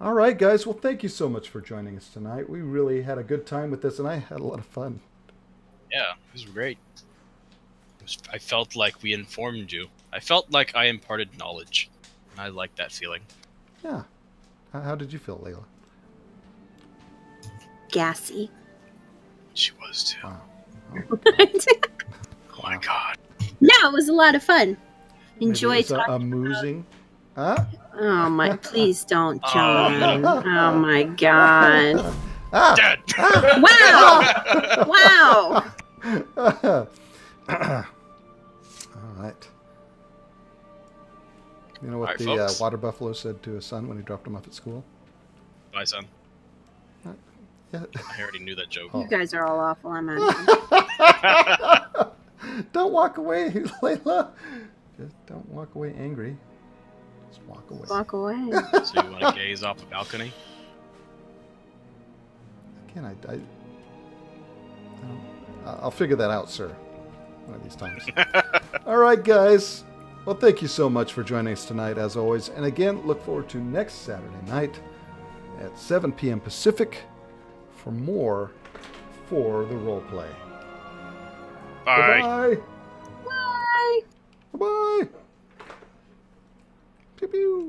S1: All right, guys. Well, thank you so much for joining us tonight. We really had a good time with this, and I had a lot of fun.
S2: Yeah, it was great. I felt like we informed you. I felt like I imparted knowledge. I like that feeling.
S1: Yeah. How did you feel, Leila?
S3: Gassy.
S2: She was too.
S1: Wow.
S2: Oh my god.
S3: No, it was a lot of fun.
S1: Maybe
S3: Enjoy
S1: it was
S3: talking.
S1: amusing. Huh?
S3: Oh my! Please don't, John. Oh my God!
S1: Ah!
S2: Dead.
S3: Wow! Wow!
S1: All right. You know what
S2: All right,
S1: the
S2: folks.
S1: water buffalo said to his son when he dropped him off at school?
S2: Bye, son.
S1: Yeah.
S2: I already knew that joke.
S3: You guys are all awful. I'm out.
S1: Don't walk away, Leila. Just don't walk away angry. Just walk away.
S3: Walk away.
S2: So you want to gaze off a balcony?
S1: Again, I'll figure that out, sir. One of these times. All right, guys. Well, thank you so much for joining us tonight, as always. And again, look forward to next Saturday night at 7 p.m. Pacific for more For the Roleplay.
S2: Bye.
S1: Bye.
S3: Bye.
S1: Bye. Pew pew.